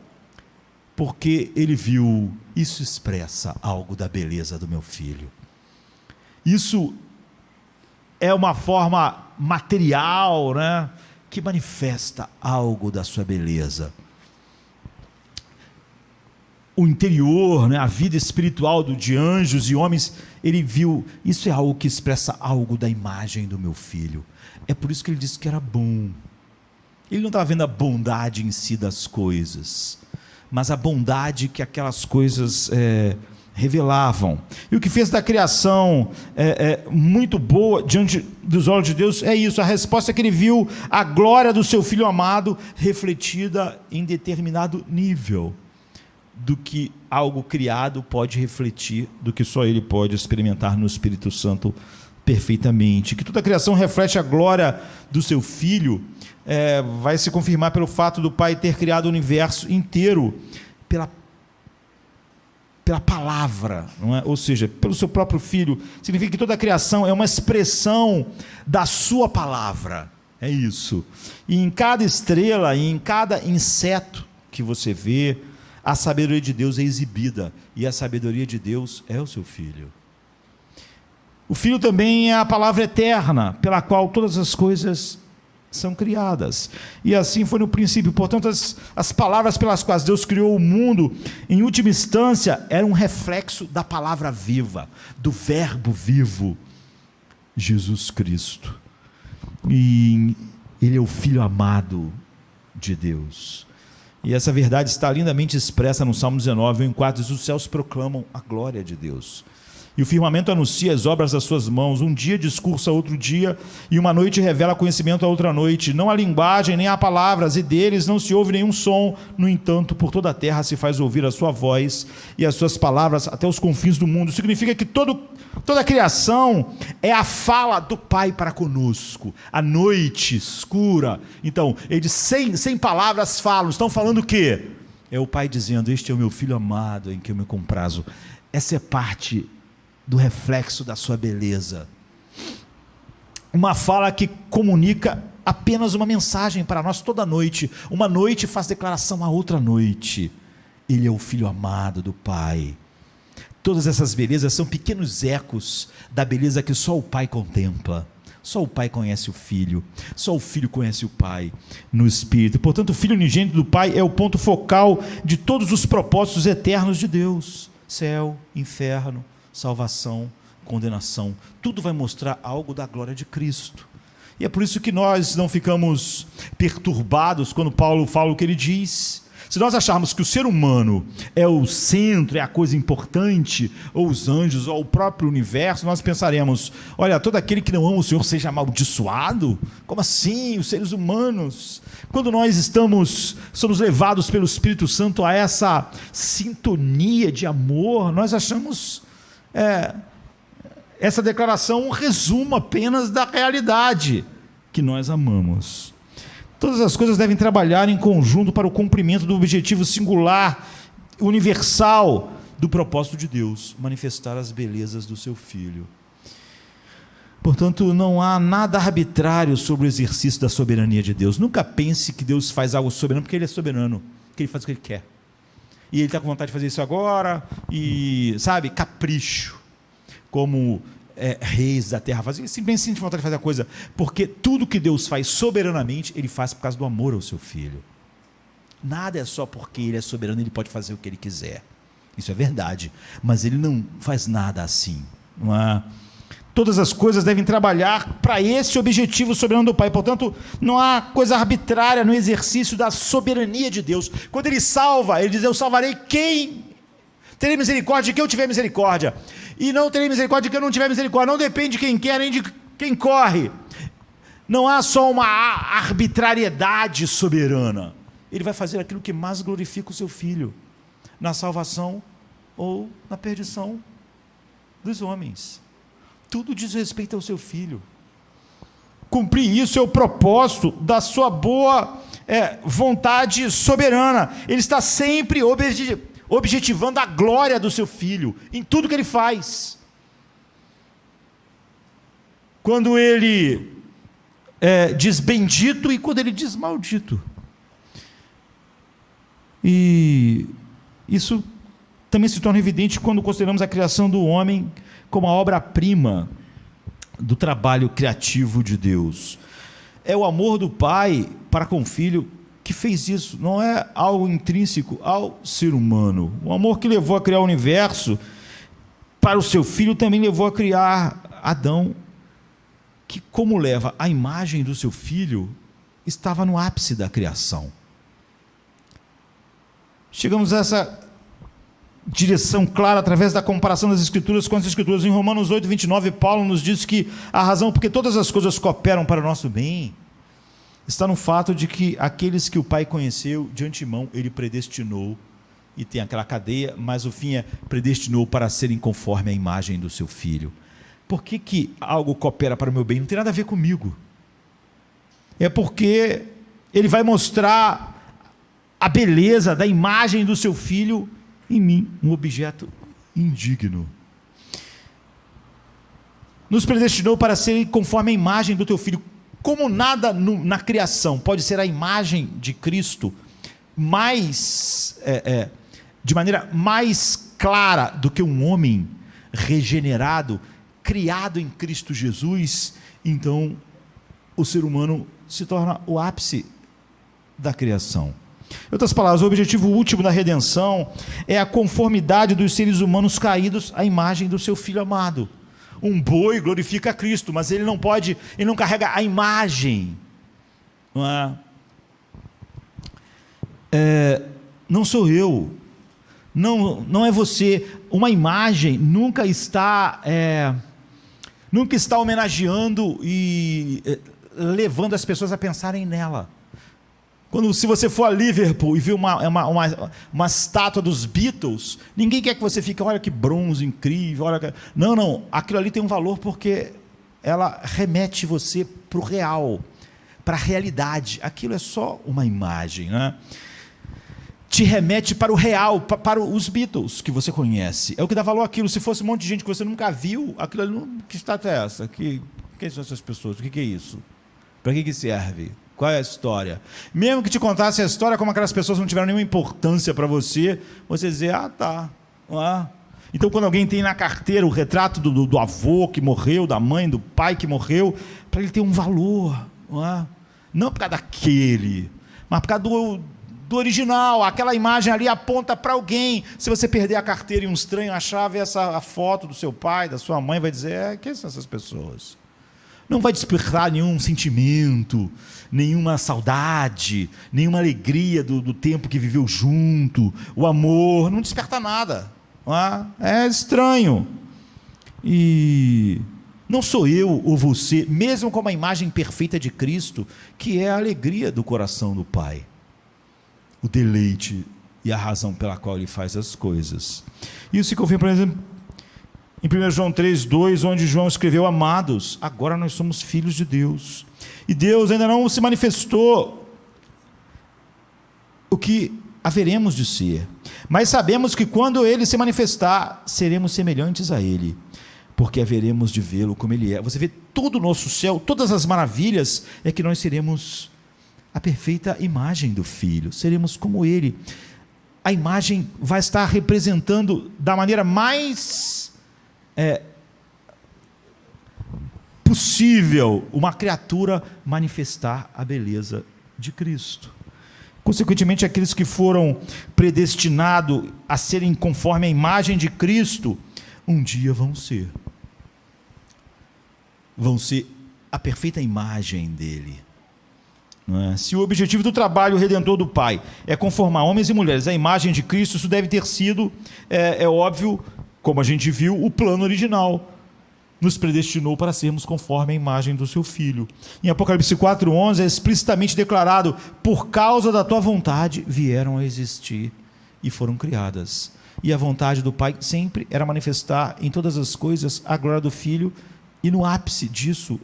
porque Ele viu, isso expressa algo da beleza do meu Filho. Isso é uma forma material, né, que manifesta algo da sua beleza. O interior, né, a vida espiritual de anjos e homens, Ele viu, isso é algo que expressa algo da imagem do meu Filho. É por isso que Ele disse que era bom. Ele não estava vendo a bondade em si das coisas, mas a bondade que aquelas coisas revelavam. E o que fez da criação muito boa diante dos olhos de Deus é isso, a resposta é que Ele viu a glória do seu Filho amado refletida em determinado nível do que algo criado pode refletir, do que só Ele pode experimentar no Espírito Santo perfeitamente. Que toda a criação reflete a glória do seu Filho, vai se confirmar pelo fato do Pai ter criado o universo inteiro pela palavra, não é? Ou seja, pelo seu próprio Filho. Significa que toda a criação é uma expressão da sua palavra. É isso. E em cada estrela, e em cada inseto que você vê, a sabedoria de Deus é exibida. E a sabedoria de Deus é o seu Filho. O Filho também é a palavra eterna, pela qual todas as coisas são criadas. E assim foi no princípio. Portanto, as palavras pelas quais Deus criou o mundo, em última instância, eram um reflexo da palavra viva, do verbo vivo, Jesus Cristo. E Ele é o Filho amado de Deus. E essa verdade está lindamente expressa no Salmo 19, em 4, diz: os céus proclamam a glória de Deus, e o firmamento anuncia as obras das suas mãos. Um dia discursa a outro dia, e uma noite revela conhecimento a outra noite. Não há linguagem, nem há palavras, e deles não se ouve nenhum som. No entanto, por toda a terra se faz ouvir a sua voz, e as suas palavras até os confins do mundo. Significa que toda a criação é a fala do Pai para conosco. A noite escura, então, eles sem palavras falam. Estão falando o quê? É o Pai dizendo: este é o meu Filho amado, em que eu me comprazo. Essa é parte do reflexo da sua beleza. Uma fala que comunica apenas uma mensagem para nós toda noite. Uma noite faz declaração a outra noite. Ele é o Filho amado do Pai. Todas essas belezas são pequenos ecos da beleza que só o Pai contempla. Só o Pai conhece o Filho, só o Filho conhece o Pai no Espírito. Portanto, o Filho unigênito do Pai é o ponto focal de todos os propósitos eternos de Deus. Céu, inferno, salvação, condenação, tudo vai mostrar algo da glória de Cristo. E é por isso que nós não ficamos perturbados quando Paulo fala o que ele diz. Se nós acharmos que o ser humano é o centro, é a coisa importante, ou os anjos, ou o próprio universo, nós pensaremos: olha, todo aquele que não ama o Senhor seja amaldiçoado? Como assim, os seres humanos? Quando nós somos levados pelo Espírito Santo a essa sintonia de amor, nós achamos essa declaração um resumo apenas da realidade, que nós amamos. Todas as coisas devem trabalhar em conjunto para o cumprimento do objetivo singular, universal, do propósito de Deus: manifestar as belezas do seu Filho. Portanto, não há nada arbitrário sobre o exercício da soberania de Deus. Nunca pense que Deus faz algo soberano porque Ele é soberano, que Ele faz o que Ele quer. E Ele está com vontade de fazer isso agora, e, sabe, capricho, como reis da terra fazem. Simplesmente sente vontade de fazer a coisa, porque tudo que Deus faz soberanamente, Ele faz por causa do amor ao seu Filho. Nada é só porque Ele é soberano, Ele pode fazer o que Ele quiser. Isso é verdade, mas Ele não faz nada assim, não é? Todas as coisas devem trabalhar para esse objetivo soberano do Pai. Portanto, não há coisa arbitrária no exercício da soberania de Deus. Quando Ele salva, Ele diz: eu salvarei quem terei misericórdia de quem eu tiver misericórdia, e não terei misericórdia de quem eu não tiver misericórdia. Não depende de quem quer nem de quem corre. Não há só uma arbitrariedade soberana. Ele vai fazer aquilo que mais glorifica o seu Filho, na salvação ou na perdição dos homens. Tudo diz respeito ao seu Filho. Cumprir isso é o propósito da sua boa vontade soberana. Ele está sempre objetivando a glória do seu Filho em tudo que Ele faz. Quando Ele diz bendito e quando Ele diz maldito. E isso também se torna evidente quando consideramos a criação do homem como a obra-prima do trabalho criativo de Deus. É o amor do Pai para com o Filho que fez isso, não é algo intrínseco ao ser humano. O amor que levou a criar o universo para o seu Filho também levou a criar Adão, que, como leva a imagem do seu Filho, estava no ápice da criação. Chegamos a essa direção clara através da comparação das Escrituras com as Escrituras. Em Romanos 8, 29, Paulo nos diz que a razão porque todas as coisas cooperam para o nosso bem está no fato de que aqueles que o Pai conheceu de antemão, Ele predestinou, e tem aquela cadeia, mas o fim predestinou para serem conforme a imagem do seu Filho. Por que algo coopera para o meu bem? Não tem nada a ver comigo. É porque Ele vai mostrar a beleza da imagem do seu Filho em mim um objeto indigno. Nos predestinou para ser conforme a imagem do teu Filho. Como nada na criação pode ser a imagem de Cristo de maneira mais clara do que um homem regenerado, criado em Cristo Jesus, então o ser humano se torna o ápice da criação. Em outras palavras, o objetivo último da redenção é a conformidade dos seres humanos caídos à imagem do seu Filho amado. Um boi glorifica a Cristo, mas ele não carrega a imagem. Não sou eu, não é você. Uma imagem nunca está homenageando e levando as pessoas a pensarem nela. Se você for a Liverpool e vir uma estátua dos Beatles, ninguém quer que você fique, olha que bronze incrível, não, aquilo ali tem um valor porque ela remete você para o real, para a realidade. Aquilo é só uma imagem, né? Te remete para o real, para os Beatles que você conhece. É o que dá valor àquilo. Se fosse um monte de gente que você nunca viu, aquilo ali, que estátua é essa? Quem são essas pessoas? O que é isso? Para que serve? Qual é a história? Mesmo que te contasse a história, como aquelas pessoas não tiveram nenhuma importância para você dizer, tá. Então, quando alguém tem na carteira o retrato do avô que morreu, da mãe, do pai que morreu, para ele ter um valor, não por causa daquele, mas por causa do original. Aquela imagem ali aponta para alguém. Se você perder a carteira e um estranho achar, ver a foto do seu pai, da sua mãe, vai dizer, quem são essas pessoas? Não vai despertar nenhum sentimento, nenhuma saudade, nenhuma alegria do tempo que viveu junto, o amor, não desperta nada. É estranho. E não sou eu ou você, mesmo com a imagem perfeita de Cristo, que é a alegria do coração do Pai, o deleite e a razão pela qual Ele faz as coisas. Isso se confirma, por exemplo, em 1 João 3,2, onde João escreveu, amados, agora nós somos filhos de Deus, e Deus ainda não se manifestou o que haveremos de ser, mas sabemos que quando Ele se manifestar, seremos semelhantes a Ele, porque haveremos de vê-lo como Ele é. Você vê todo o nosso céu, todas as maravilhas, é que nós seremos a perfeita imagem do Filho, seremos como Ele. A imagem vai estar representando da maneira mais possível uma criatura manifestar a beleza de Cristo. Consequentemente, aqueles que foram predestinados a serem conforme a imagem de Cristo, um dia vão ser a perfeita imagem dele. Não é? Se o objetivo do trabalho redentor do Pai é conformar homens e mulheres à imagem de Cristo, isso deve ter sido, óbvio, como a gente viu, o plano original. Nos predestinou para sermos conforme a imagem do seu Filho. Em Apocalipse 4,11 é explicitamente declarado, por causa da tua vontade vieram a existir e foram criadas. E a vontade do Pai sempre era manifestar em todas as coisas a glória do Filho, e no ápice disso,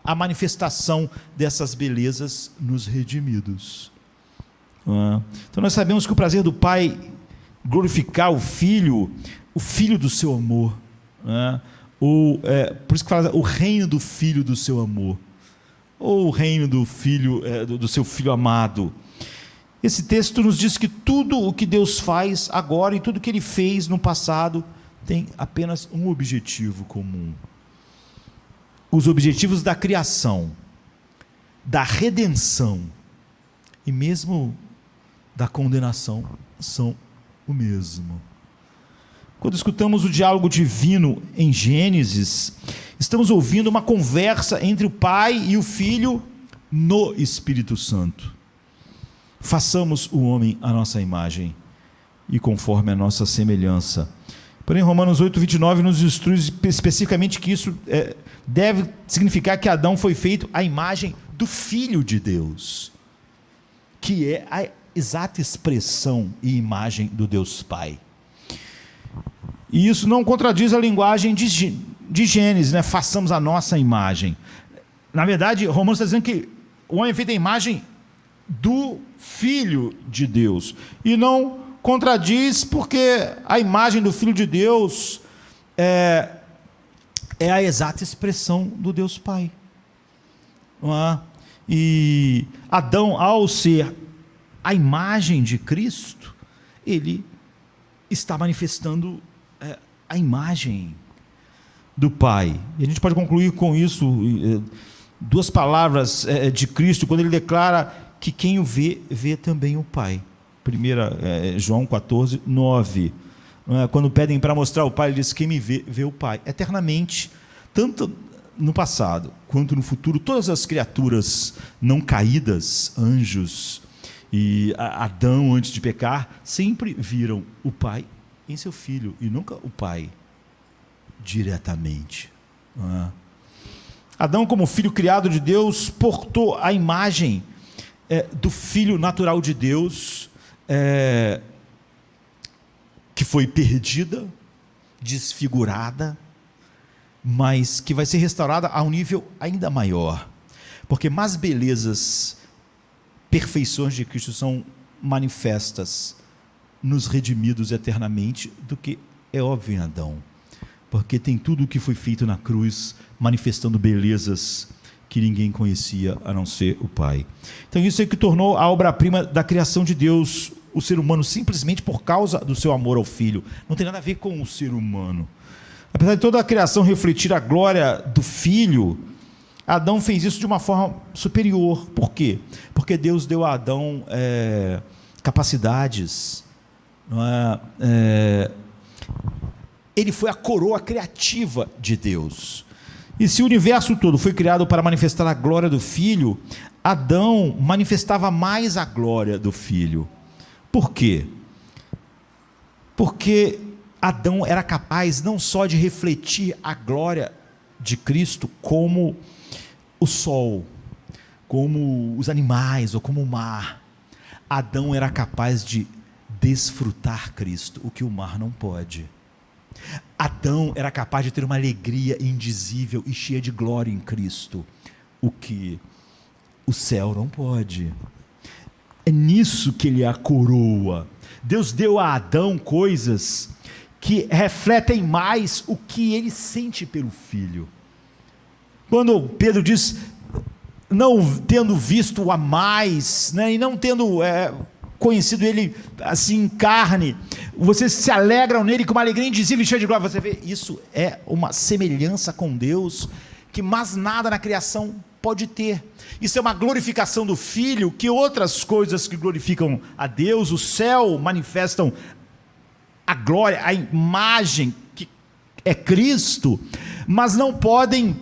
a manifestação dessas belezas nos redimidos. Então nós sabemos que o prazer do Pai glorificar o Filho do seu amor, por isso que fala o reino do Filho do seu amor, ou o reino do Filho, do seu Filho amado. Esse texto nos diz que tudo o que Deus faz agora e tudo o que Ele fez no passado tem apenas um objetivo comum. Os objetivos da criação, da redenção e mesmo da condenação são o mesmo. Quando escutamos o diálogo divino em Gênesis, estamos ouvindo uma conversa entre o Pai e o Filho no Espírito Santo. Façamos o homem à nossa imagem e conforme a nossa semelhança. Porém, Romanos 8,29 nos instrui especificamente que isso deve significar que Adão foi feito à imagem do Filho de Deus, que é a exata expressão e imagem do Deus Pai. E isso não contradiz a linguagem de Gênesis, né? Façamos a nossa imagem. Na verdade, Romanos está dizendo que o homem é feito à imagem do Filho de Deus, e não contradiz porque a imagem do Filho de Deus é a exata expressão do Deus Pai. Não é? E Adão, ao ser a imagem de Cristo, ele está manifestando a imagem do Pai. E a gente pode concluir com isso, duas palavras de Cristo, quando ele declara que quem o vê, vê também o Pai. João 14, 9. Quando pedem para mostrar o Pai, ele diz: quem me vê, vê o Pai. Eternamente, tanto no passado quanto no futuro, todas as criaturas não caídas, anjos e Adão, antes de pecar, sempre viram o Pai em seu Filho, e nunca o Pai diretamente. Adão, como filho criado de Deus, portou a imagem do Filho natural de Deus, que foi perdida, desfigurada, mas que vai ser restaurada a um nível ainda maior, porque mais belezas, perfeições de Cristo são manifestas nos redimidos eternamente do que é óbvio em Adão, porque tem tudo o que foi feito na cruz manifestando belezas que ninguém conhecia a não ser o Pai. Então isso é que tornou a obra-prima da criação de Deus o ser humano, simplesmente por causa do seu amor ao Filho. Não tem nada a ver com o ser humano. Apesar de toda a criação refletir a glória do Filho, Adão fez isso de uma forma superior. Por quê? Porque Deus deu a Adão capacidades. Ele foi a coroa criativa de Deus. E se o universo todo foi criado para manifestar a glória do Filho, Adão manifestava mais a glória do Filho. Por quê? Porque Adão era capaz não só de refletir a glória de Cristo como o sol, como os animais ou como o mar. Adão era capaz de desfrutar Cristo, o que o mar não pode. Adão era capaz de ter uma alegria indizível e cheia de glória em Cristo, o que o céu não pode. É nisso que ele é a coroa. Deus deu a Adão coisas que refletem mais o que ele sente pelo Filho. Quando Pedro diz, não tendo visto a mais, e não tendo conhecido ele assim em carne, vocês se alegram nele com uma alegria indizível e cheia de glória. Você vê, isso é uma semelhança com Deus que mais nada na criação pode ter. Isso é uma glorificação do Filho, que outras coisas que glorificam a Deus, o céu manifestam a glória, a imagem que é Cristo, mas não podem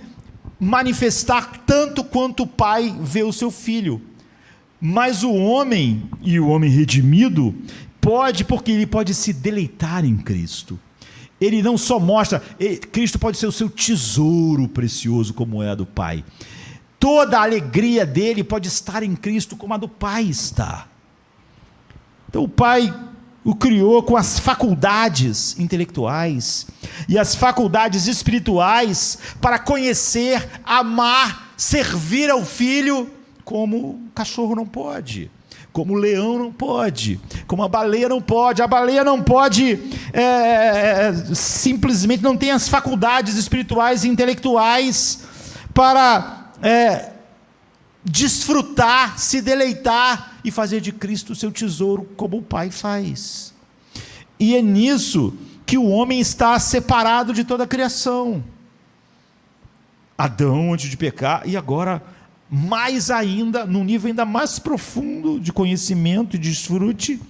manifestar tanto quanto o Pai vê o seu Filho. Mas o homem, e o homem redimido, pode, porque ele pode se deleitar em Cristo. Ele não só mostra, Cristo pode ser o seu tesouro precioso, como é a do Pai. Toda a alegria dele pode estar em Cristo, como a do Pai está. Então o Pai o criou com as faculdades intelectuais e as faculdades espirituais para conhecer, amar, servir ao Filho, como o cachorro não pode, como o leão não pode, como a baleia não pode. A baleia não pode, simplesmente não tem as faculdades espirituais e intelectuais para desfrutar, se deleitar e fazer de Cristo o seu tesouro, como o Pai faz. E é nisso que o homem está separado de toda a criação. Adão, antes de pecar, e agora mais ainda, num nível ainda mais profundo de conhecimento e desfrute,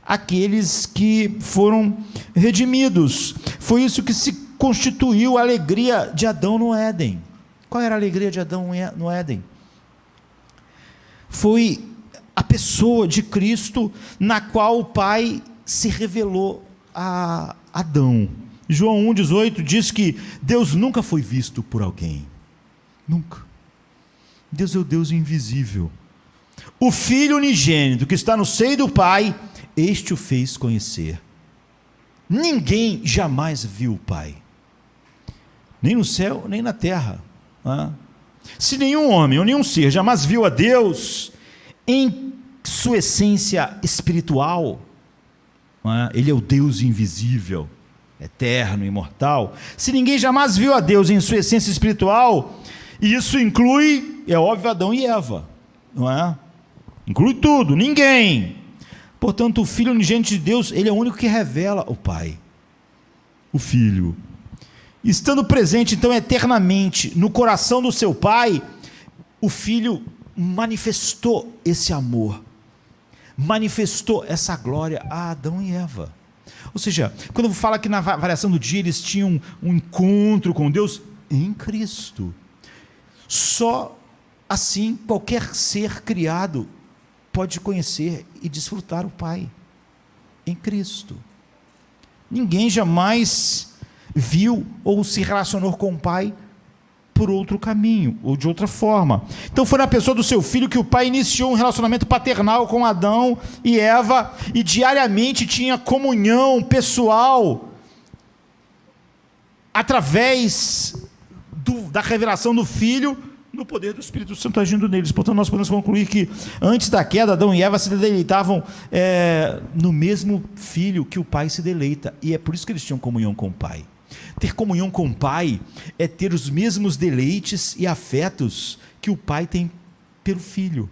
aqueles que foram redimidos. Foi isso que se constituiu a alegria de Adão no Éden. Qual era a alegria de Adão no Éden? Foi a pessoa de Cristo, na qual o Pai se revelou a Adão. João 1,18 diz que Deus nunca foi visto por alguém. Nunca. Deus é o Deus invisível. O Filho unigênito que está no seio do Pai, este o fez conhecer. Ninguém jamais viu o Pai, nem no céu, nem na terra. Se nenhum homem ou nenhum ser jamais viu a Deus em sua essência espiritual, não é? Ele é o Deus invisível, eterno, imortal. Se ninguém jamais viu a Deus em sua essência espiritual, e isso inclui, é óbvio, Adão e Eva, não é? Inclui tudo, ninguém. Portanto, o Filho unigênito de Deus, ele é o único que revela o Pai, o Filho. Estando presente, então, eternamente no coração do seu Pai, o Filho manifestou esse amor, manifestou essa glória a Adão e Eva. Ou seja, quando fala que na variação do dia eles tinham um encontro com Deus em Cristo, só assim qualquer ser criado pode conhecer e desfrutar o Pai, em Cristo. Ninguém jamais viu ou se relacionou com o Pai por outro caminho, ou de outra forma. Então foi na pessoa do seu Filho que o Pai iniciou um relacionamento paternal com Adão e Eva, e diariamente tinha comunhão pessoal, através da revelação do Filho, no poder do Espírito Santo agindo neles. Portanto, nós podemos concluir que antes da queda, Adão e Eva se deleitavam no mesmo Filho que o Pai se deleita, e é por isso que eles tinham comunhão com o Pai. Ter comunhão com o Pai é ter os mesmos deleites e afetos que o Pai tem pelo Filho.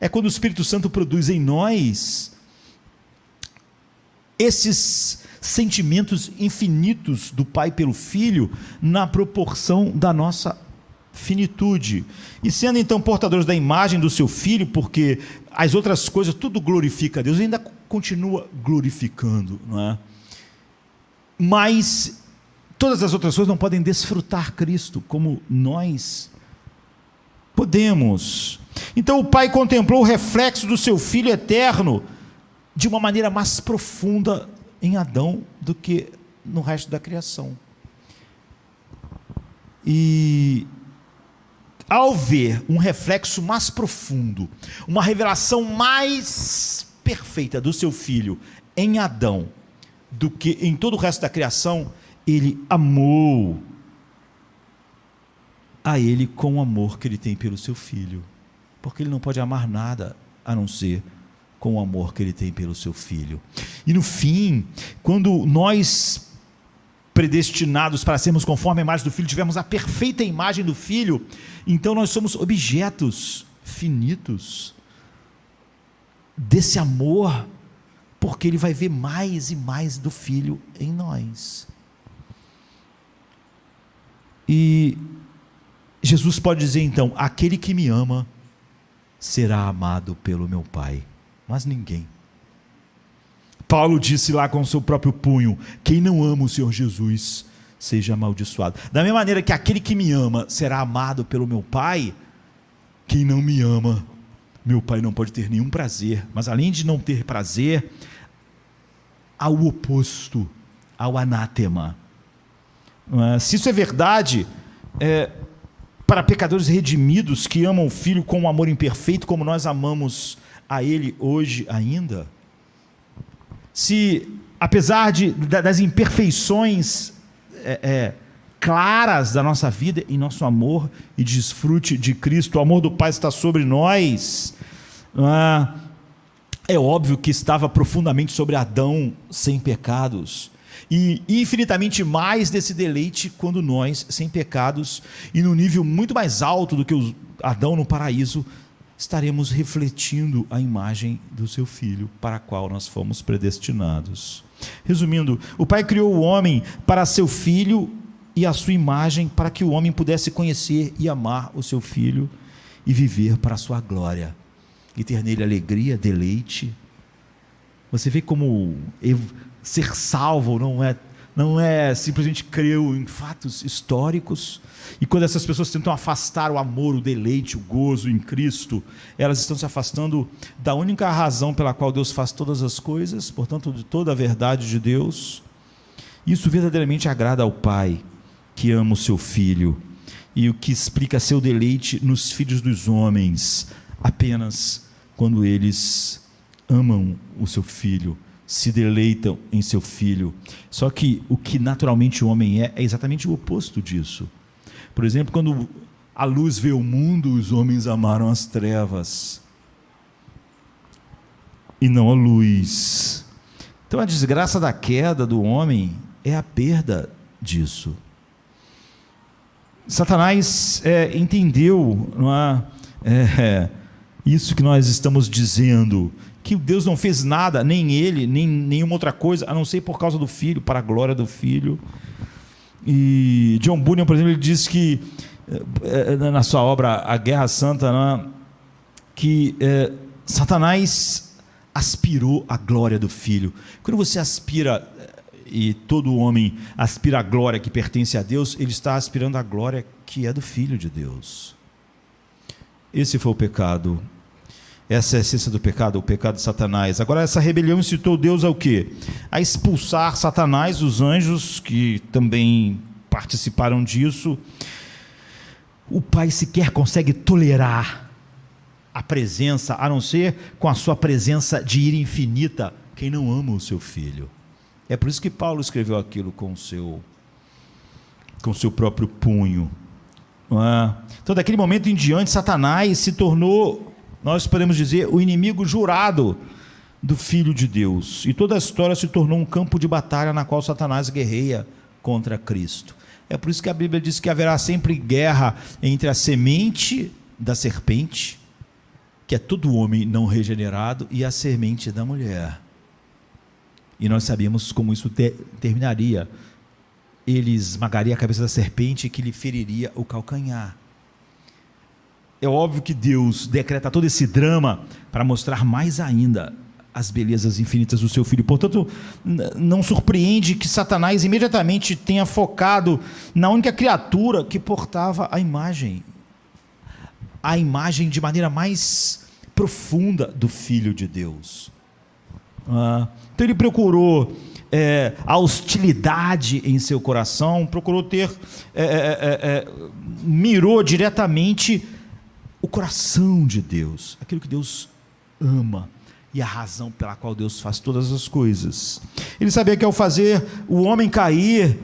É quando o Espírito Santo produz em nós esses sentimentos infinitos do Pai pelo Filho, na proporção da nossa finitude. E sendo então portadores da imagem do seu Filho, porque as outras coisas tudo glorifica a Deus, ainda continua glorificando, não é? Mas todas as outras coisas não podem desfrutar Cristo como nós podemos. Então o Pai contemplou o reflexo do seu Filho eterno de uma maneira mais profunda em Adão do que no resto da criação. E ao ver um reflexo mais profundo, uma revelação mais perfeita do seu Filho em Adão do que em todo o resto da criação, ele amou a ele com o amor que ele tem pelo seu Filho, porque ele não pode amar nada a não ser com o amor que ele tem pelo seu Filho. E no fim, quando nós, predestinados para sermos conforme a imagem do Filho, tivermos a perfeita imagem do Filho, então nós somos objetos finitos desse amor, porque ele vai ver mais e mais do Filho em nós. E Jesus pode dizer então: aquele que me ama será amado pelo meu Pai, mas ninguém. Paulo disse lá com o seu próprio punho: quem não ama o Senhor Jesus seja amaldiçoado. Da mesma maneira que aquele que me ama será amado pelo meu Pai, quem não me ama, meu Pai não pode ter nenhum prazer. Mas além de não ter prazer, ao oposto, ao anátema. Se isso é verdade, para pecadores redimidos que amam o Filho com um amor imperfeito, como nós amamos a Ele hoje ainda, se apesar das imperfeições claras da nossa vida, em nosso amor e desfrute de Cristo, o amor do Pai está sobre nós, é óbvio que estava profundamente sobre Adão sem pecados, e infinitamente mais desse deleite quando nós, sem pecados, e num nível muito mais alto do que Adão no paraíso, estaremos refletindo a imagem do seu Filho, para a qual nós fomos predestinados. Resumindo, o Pai criou o homem para seu Filho e a sua imagem, para que o homem pudesse conhecer e amar o seu Filho e viver para a sua glória, e ter nele alegria, deleite. Você vê como ser salvo não é simplesmente crer em fatos históricos, e quando essas pessoas tentam afastar o amor, o deleite, o gozo em Cristo, elas estão se afastando da única razão pela qual Deus faz todas as coisas, portanto de toda a verdade de Deus. Isso verdadeiramente agrada ao Pai, que ama o seu Filho, e o que explica seu deleite nos filhos dos homens, apenas quando eles amam o seu Filho, se deleitam em seu Filho. Só que o que naturalmente o homem é exatamente o oposto disso. Por exemplo, quando a luz veio ao mundo, os homens amaram as trevas e não a luz, Então a desgraça da queda do homem é a perda disso. Satanás entendeu, não é, isso que nós estamos dizendo, que Deus não fez nada, nem ele, nem nenhuma outra coisa, a não ser por causa do Filho, para a glória do Filho. E John Bunyan, por exemplo, ele diz que, na sua obra A Guerra Santa, não é, que Satanás aspirou a glória do Filho. Quando você aspira, e todo homem aspira a glória que pertence a Deus, ele está aspirando a glória que é do Filho de Deus. Esse foi o pecado. Essa é a essência do pecado, o pecado de Satanás. Agora, essa rebelião incitou Deus ao quê? A expulsar Satanás, os anjos que também participaram disso. O Pai sequer consegue tolerar a presença, a não ser com a sua presença de ira infinita, quem não ama o seu Filho. É por isso que Paulo escreveu aquilo com o seu próprio punho. Então, daquele momento em diante, Satanás se tornou, nós podemos dizer, o inimigo jurado do Filho de Deus. E toda a história se tornou um campo de batalha na qual Satanás guerreia contra Cristo. É por isso que a Bíblia diz que haverá sempre guerra entre a semente da serpente, que é todo homem não regenerado, e a semente da mulher. E nós sabemos como isso terminaria. Ele esmagaria a cabeça da serpente, que lhe feriria o calcanhar. É óbvio que Deus decreta todo esse drama para mostrar mais ainda as belezas infinitas do seu Filho. Portanto, não surpreende que Satanás imediatamente tenha focado na única criatura que portava a imagem de maneira mais profunda do Filho de Deus. Então ele procurou a hostilidade em seu coração, procurou mirou diretamente o coração de Deus, aquilo que Deus ama e a razão pela qual Deus faz todas as coisas. Ele sabia que ao fazer o homem cair,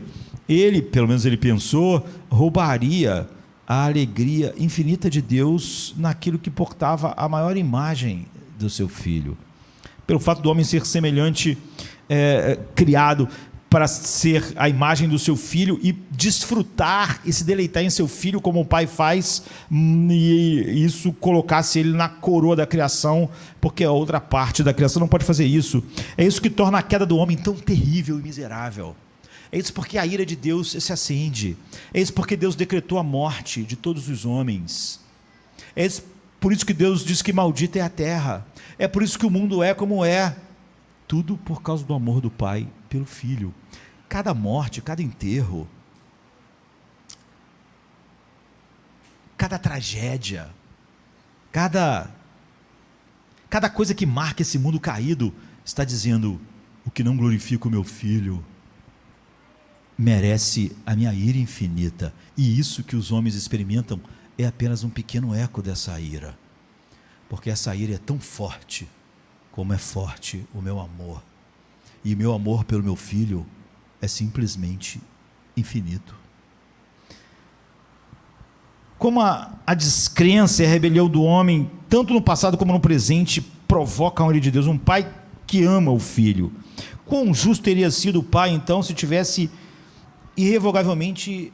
ele, pelo menos ele pensou, roubaria a alegria infinita de Deus naquilo que portava a maior imagem do seu Filho. Pelo fato do homem ser semelhante, criado para ser a imagem do seu Filho e desfrutar e se deleitar em seu Filho como o Pai faz, e isso colocasse ele na coroa da criação, porque a outra parte da criação não pode fazer isso. É isso que torna a queda do homem tão terrível e miserável. É isso porque a ira de Deus se acende. É isso porque Deus decretou a morte de todos os homens. É isso, por isso que Deus diz que maldita é a terra. É por isso que o mundo é como é. Tudo por causa do amor do Pai pelo Filho. Cada morte, cada enterro, cada tragédia, cada coisa que marca esse mundo caído, está dizendo: o que não glorifica o meu Filho merece a minha ira infinita. E isso que os homens experimentam é apenas um pequeno eco dessa ira, porque essa ira é tão forte como é forte o meu amor, e meu amor pelo meu Filho é simplesmente infinito. Como a descrença e a rebelião do homem, tanto no passado como no presente, provocam a ira de Deus, um pai que ama o Filho. Quão justo teria sido o pai, então, se tivesse irrevogavelmente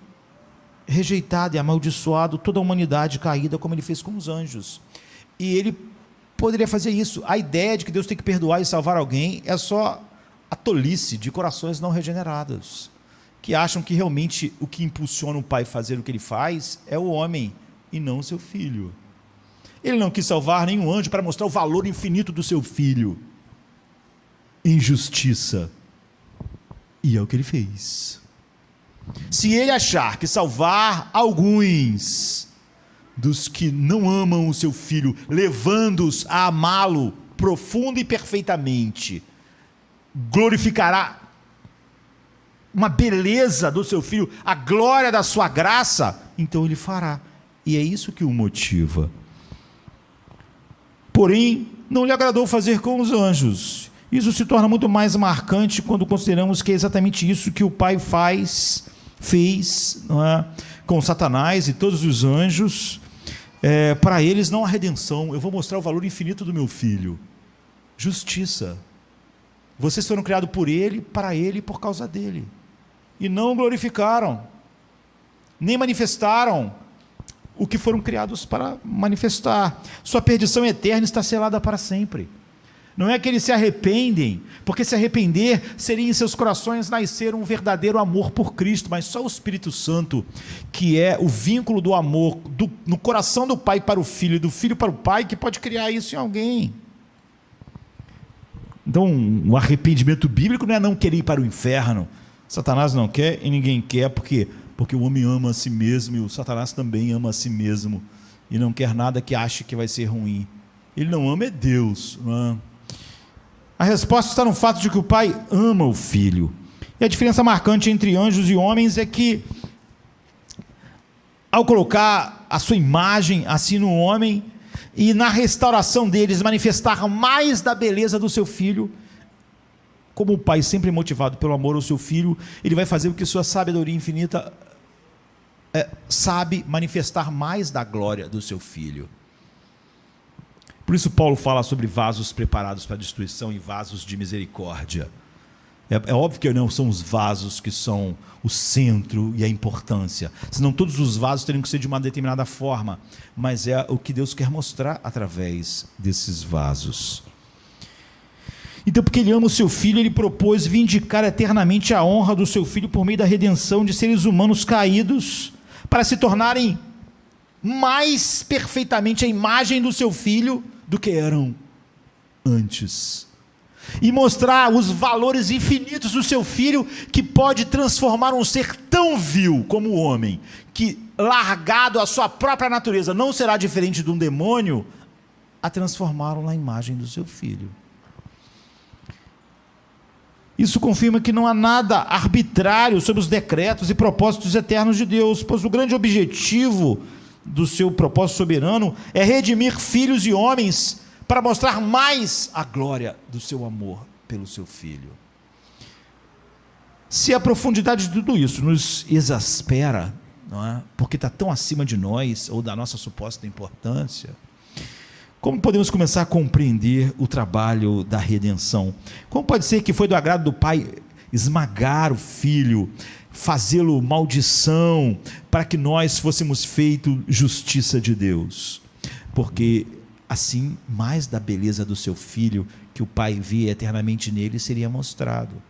rejeitado e amaldiçoado toda a humanidade caída, como ele fez com os anjos. E ele poderia fazer isso. A ideia de que Deus tem que perdoar e salvar alguém é só a tolice de corações não regenerados, que acham que realmente o que impulsiona o pai a fazer o que ele faz é o homem e não o seu filho. Ele não quis salvar nenhum anjo para mostrar o valor infinito do seu filho em justiça, e é o que ele fez. Se ele achar que salvar alguns dos que não amam o seu filho, levando-os a amá-lo profunda e perfeitamente, glorificará uma beleza do seu filho, a glória da sua graça, então ele fará, e é isso que o motiva. Porém, não lhe agradou fazer com os anjos. Isso se torna muito mais marcante quando consideramos que é exatamente isso que o Pai fez, não é? Com Satanás e todos os anjos. Para eles não há redenção. Eu vou mostrar o valor infinito do meu filho. Justiça. Vocês foram criados por Ele, para Ele e por causa dEle. E não glorificaram, nem manifestaram o que foram criados para manifestar. Sua perdição eterna está selada para sempre. Não é que eles se arrependem, porque se arrepender seria em seus corações nascer um verdadeiro amor por Cristo, mas só o Espírito Santo, que é o vínculo do amor no coração do pai para o filho e do filho para o pai, que pode criar isso em alguém. Então, o arrependimento bíblico não é não querer ir para o inferno. Satanás não quer e ninguém quer, porque o homem ama a si mesmo, e o Satanás também ama a si mesmo, e não quer nada que ache que vai ser ruim. Ele não ama é Deus, não é? A resposta está no fato de que o pai ama o filho. E a diferença marcante entre anjos e homens é que, ao colocar a sua imagem assim no homem, e na restauração deles manifestar mais da beleza do seu filho, como o pai sempre é motivado pelo amor ao seu filho, ele vai fazer o que sua sabedoria infinita sabe manifestar mais da glória do seu filho. Por isso Paulo fala sobre vasos preparados para a destruição e vasos de misericórdia. É óbvio que não são os vasos que são o centro e a importância, senão todos os vasos teriam que ser de uma determinada forma, mas é o que Deus quer mostrar através desses vasos. Então, porque ele ama o seu filho, ele propôs vindicar eternamente a honra do seu filho por meio da redenção de seres humanos caídos, para se tornarem mais perfeitamente a imagem do seu filho do que eram antes, e mostrar os valores infinitos do seu filho, que pode transformar um ser tão vil como o homem, que largado à sua própria natureza não será diferente de um demônio, a transformá-lo na imagem do seu filho. Isso confirma que não há nada arbitrário sobre os decretos e propósitos eternos de Deus, pois o grande objetivo do seu propósito soberano é redimir filhos e homens para mostrar mais a glória do seu amor pelo seu filho. Se a profundidade de tudo isso nos exaspera, não é? Porque está tão acima de nós ou da nossa suposta importância, como podemos começar a compreender o trabalho da redenção? Como pode ser que foi do agrado do Pai esmagar o Filho, fazê-lo maldição, para que nós fôssemos feitos justiça de Deus? Porque assim, mais da beleza do seu Filho, que o Pai via eternamente nele, seria mostrado.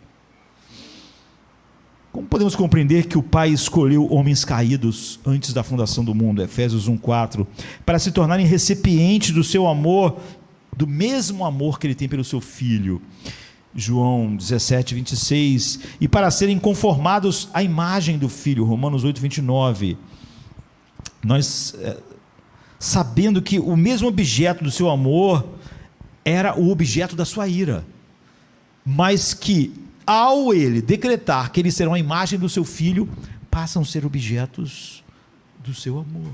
Como podemos compreender que o Pai escolheu homens caídos antes da fundação do mundo, Efésios 1,4, para se tornarem recipientes do seu amor, do mesmo amor que ele tem pelo seu Filho, João 17,26, e para serem conformados à imagem do Filho, Romanos 8,29, nós, sabendo que o mesmo objeto do seu amor era o objeto da sua ira, mas que, ao ele decretar que eles serão a imagem do seu filho, passam a ser objetos do seu amor.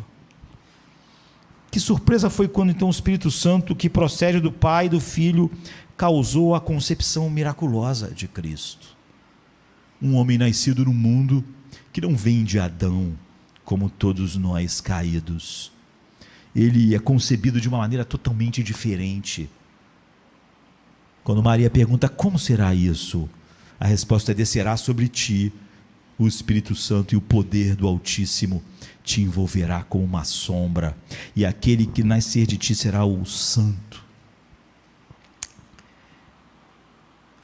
Que surpresa foi quando então o Espírito Santo, que procede do Pai e do Filho, causou a concepção miraculosa de Cristo. Um homem nascido no mundo que não vem de Adão, como todos nós caídos. Ele é concebido de uma maneira totalmente diferente. Quando Maria pergunta, como será isso? A resposta é: descerá sobre ti o Espírito Santo, e o poder do Altíssimo te envolverá como uma sombra, e aquele que nascer de ti será o Santo.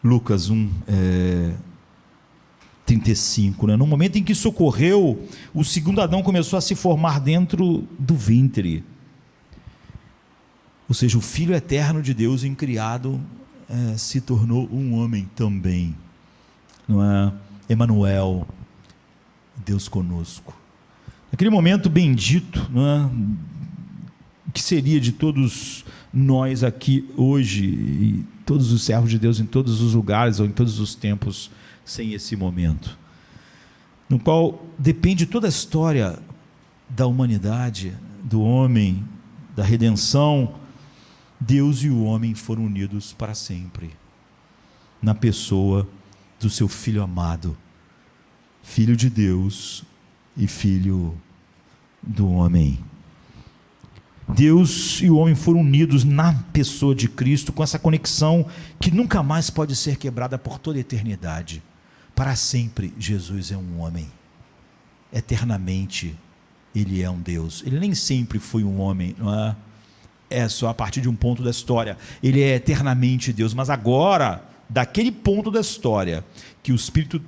Lucas 1:35, né? No momento em que isso ocorreu, o segundo Adão começou a se formar dentro do ventre, ou seja, o Filho eterno de Deus, incriado, se tornou um homem também, não é? Emanuel, Deus conosco. Naquele momento bendito, não é? Que seria de todos nós aqui hoje, e todos os servos de Deus em todos os lugares ou em todos os tempos, sem esse momento, no qual depende toda a história da humanidade, do homem, da redenção. Deus e o homem foram unidos para sempre, na pessoa do seu Filho amado, Filho de Deus e Filho do homem. Deus e o homem foram unidos na pessoa de Cristo, com essa conexão que nunca mais pode ser quebrada por toda a eternidade. Para sempre, Jesus é um homem. Eternamente, Ele é um Deus. Ele nem sempre foi um homem, não é? É só a partir de um ponto da história. Ele é eternamente Deus, mas agora, daquele ponto da história, que o Espírito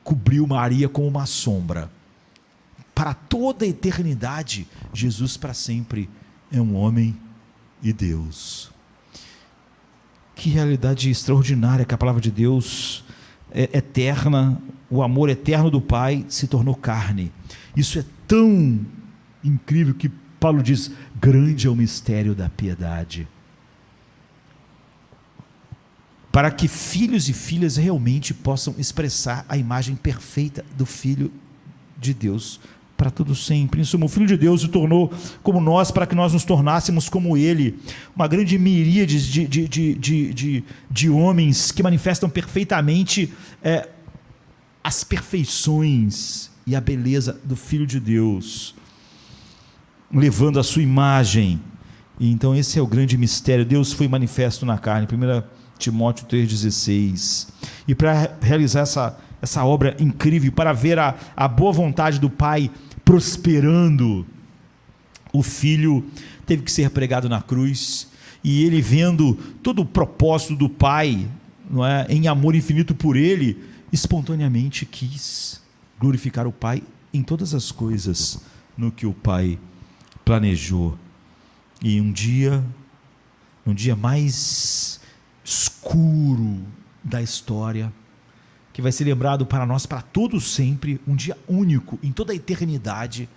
cobriu Maria com uma sombra, para toda a eternidade, Jesus para sempre é um homem e Deus. Que realidade extraordinária, que a palavra de Deus é eterna, o amor eterno do Pai se tornou carne. Isso é tão incrível que Paulo diz: grande é o mistério da piedade. Para que filhos e filhas realmente possam expressar a imagem perfeita do Filho de Deus para todo sempre. Em suma, o Filho de Deus se tornou como nós, para que nós nos tornássemos como Ele. Uma grande miríade de homens que manifestam perfeitamente as perfeições e a beleza do Filho de Deus, levando a sua imagem. E então esse é o grande mistério. Deus foi manifesto na carne. 1 Timóteo 3,16. E para realizar essa obra incrível, para ver a boa vontade do Pai prosperando, o Filho teve que ser pregado na cruz, e ele, vendo todo o propósito do Pai, não é, em amor infinito por ele, espontaneamente quis glorificar o Pai em todas as coisas no que o Pai planejou. E um dia mais escuro da história, que vai ser lembrado para nós para todos sempre, um dia único em toda a eternidade,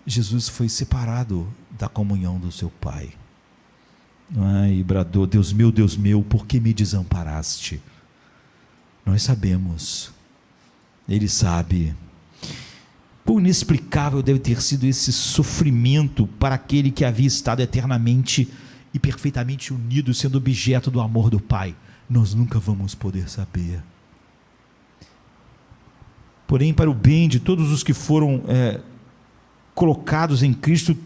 Jesus foi separado da comunhão do seu Pai, e bradou: Deus meu, por que me desamparaste? Nós sabemos, Ele sabe, quão inexplicável deve ter sido esse sofrimento para aquele que havia estado eternamente e perfeitamente unido, sendo objeto do amor do Pai. Nós nunca vamos poder saber. Porém, para o bem de todos os que foram colocados em Cristo,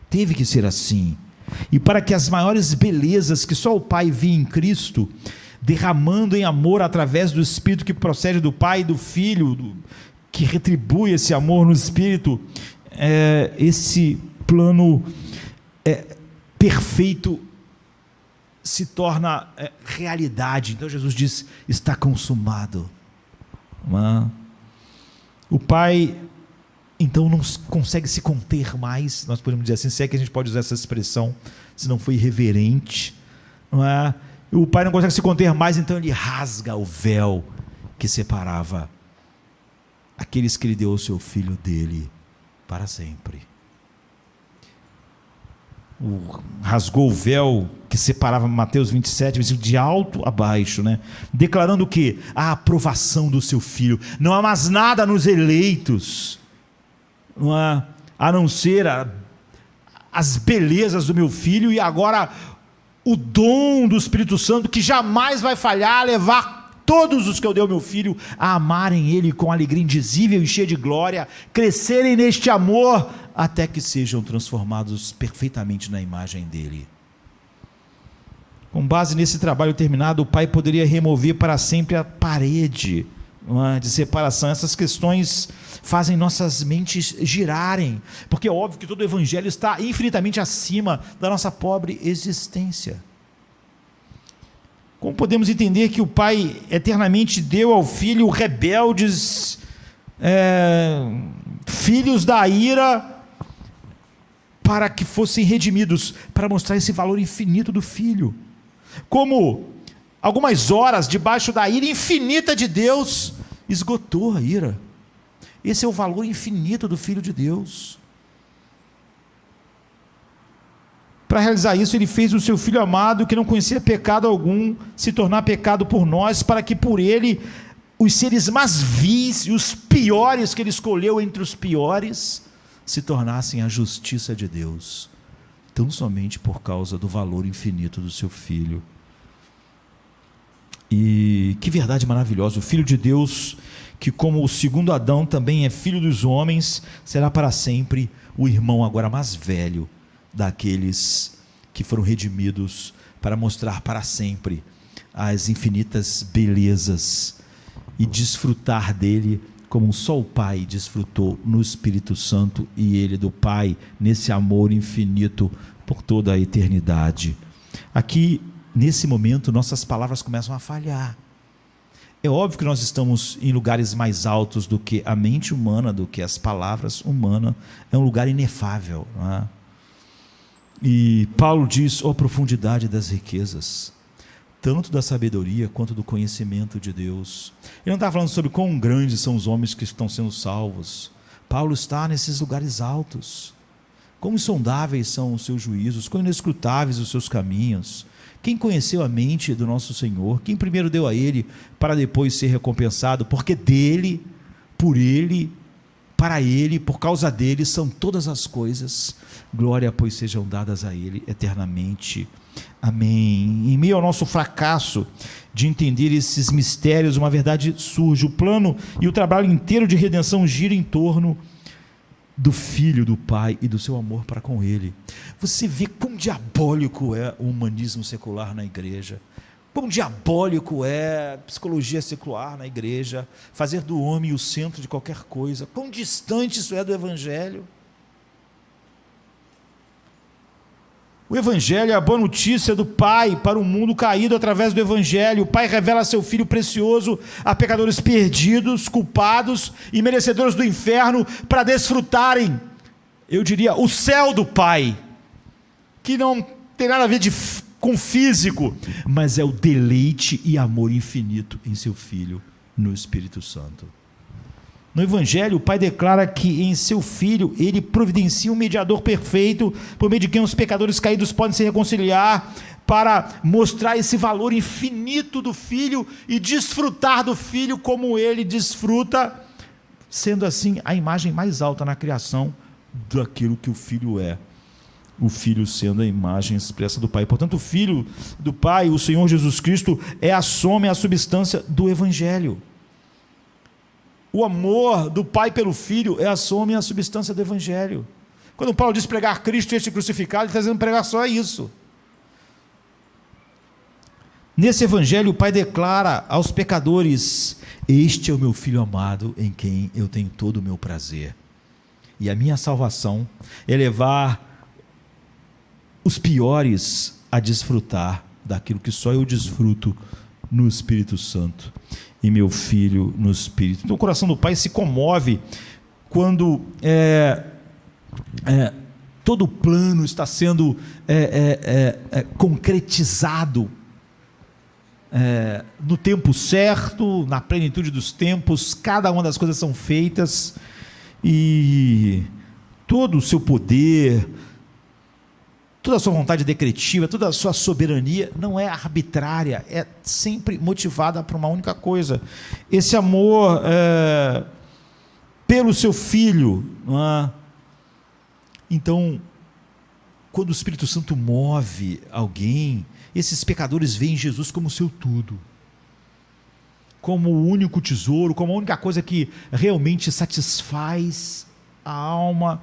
teve que ser assim. E para que as maiores belezas que só o Pai via em Cristo, derramando em amor através do Espírito que procede do Pai e do Filho, que retribui esse amor no Espírito, esse plano perfeito se torna realidade. Então Jesus diz: está consumado. O Pai então não consegue se conter mais, nós podemos dizer assim, se é que a gente pode usar essa expressão, se não foi irreverente, não é? O Pai não consegue se conter mais, então ele rasga o véu que separava aqueles que ele deu ao seu Filho dele para sempre. Rasgou o véu que separava, Mateus 27, versículo de alto a baixo, né? Declarando o quê? A aprovação do seu Filho. Não há mais nada nos eleitos, não há, a não ser as belezas do meu Filho, e agora o dom do Espírito Santo, que jamais vai falhar, a levar todos os que eu dei ao meu Filho a amarem Ele com alegria indizível e cheia de glória, crescerem neste amor, até que sejam transformados perfeitamente na imagem dele. Com base nesse trabalho terminado, o Pai poderia remover para sempre a parede de separação. Essas questões fazem nossas mentes girarem, porque é óbvio que todo o Evangelho está infinitamente acima da nossa pobre existência. Como podemos entender que o Pai eternamente deu ao Filho rebeldes, filhos da ira, para que fossem redimidos, para mostrar esse valor infinito do Filho? Como algumas horas debaixo da ira infinita de Deus esgotou a ira. Esse é o valor infinito do Filho de Deus. Para realizar isso, ele fez o seu Filho amado, que não conhecia pecado algum, se tornar pecado por nós, para que por ele os seres mais vis e os piores que ele escolheu entre os piores se tornassem a justiça de Deus, tão somente por causa do valor infinito do seu Filho. E que verdade maravilhosa! O Filho de Deus, que como o segundo Adão também é filho dos homens, será para sempre o irmão agora mais velho daqueles que foram redimidos para mostrar para sempre as infinitas belezas e desfrutar dele como só o Pai desfrutou no Espírito Santo e ele do Pai nesse amor infinito por toda a eternidade. Aqui, nesse momento, nossas palavras começam a falhar. É óbvio que nós estamos em lugares mais altos do que a mente humana, do que as palavras humanas. É um lugar inefável, não é? E Paulo diz, ó profundidade das riquezas, tanto da sabedoria quanto do conhecimento de Deus. Ele não está falando sobre quão grandes são os homens que estão sendo salvos. Paulo está nesses lugares altos. Quão insondáveis são os seus juízos, quão inescrutáveis os seus caminhos. Quem conheceu a mente do nosso Senhor? Quem primeiro deu a Ele para depois ser recompensado? Porque dele, por Ele, para Ele, por causa dele são todas as coisas. Glória, pois, sejam dadas a Ele eternamente. Amém. Em meio ao nosso fracasso de entender esses mistérios, uma verdade surge. O plano e o trabalho inteiro de redenção gira em torno do Filho, do Pai e do seu amor para com Ele. Você vê quão diabólico é o humanismo secular na igreja, quão diabólico é a psicologia secular na igreja, fazer do homem o centro de qualquer coisa, quão distante isso é do Evangelho. O Evangelho é a boa notícia do Pai para o mundo caído através do Evangelho. O Pai revela seu Filho precioso a pecadores perdidos, culpados e merecedores do inferno para desfrutarem, eu diria, o céu do Pai, que não tem nada a ver com físico, mas é o deleite e amor infinito em seu Filho, no Espírito Santo. No Evangelho, o Pai declara que em seu Filho, Ele providencia um mediador perfeito, por meio de quem os pecadores caídos podem se reconciliar, para mostrar esse valor infinito do Filho e desfrutar do Filho como Ele desfruta, sendo assim a imagem mais alta na criação daquilo que o Filho é. O Filho sendo a imagem expressa do Pai. Portanto, o Filho do Pai, o Senhor Jesus Cristo, é a soma e a substância do Evangelho. O amor do Pai pelo Filho é a soma e a substância do Evangelho. Quando Paulo diz pregar Cristo e este crucificado, ele está dizendo pregar só isso. Nesse Evangelho, o Pai declara aos pecadores: este é o meu Filho amado, em quem eu tenho todo o meu prazer. E a minha salvação é levar os piores a desfrutar daquilo que só eu desfruto no Espírito Santo. E meu Filho no Espírito. Então o coração do Pai se comove quando todo o plano está sendo concretizado no tempo certo, na plenitude dos tempos. Cada uma das coisas são feitas e todo o seu poder, toda a sua vontade decretiva, toda a sua soberania não é arbitrária, é sempre motivada por uma única coisa: esse amor pelo seu Filho, não é? Então, quando o Espírito Santo move alguém, esses pecadores veem Jesus como seu tudo, como o único tesouro, como a única coisa que realmente satisfaz a alma,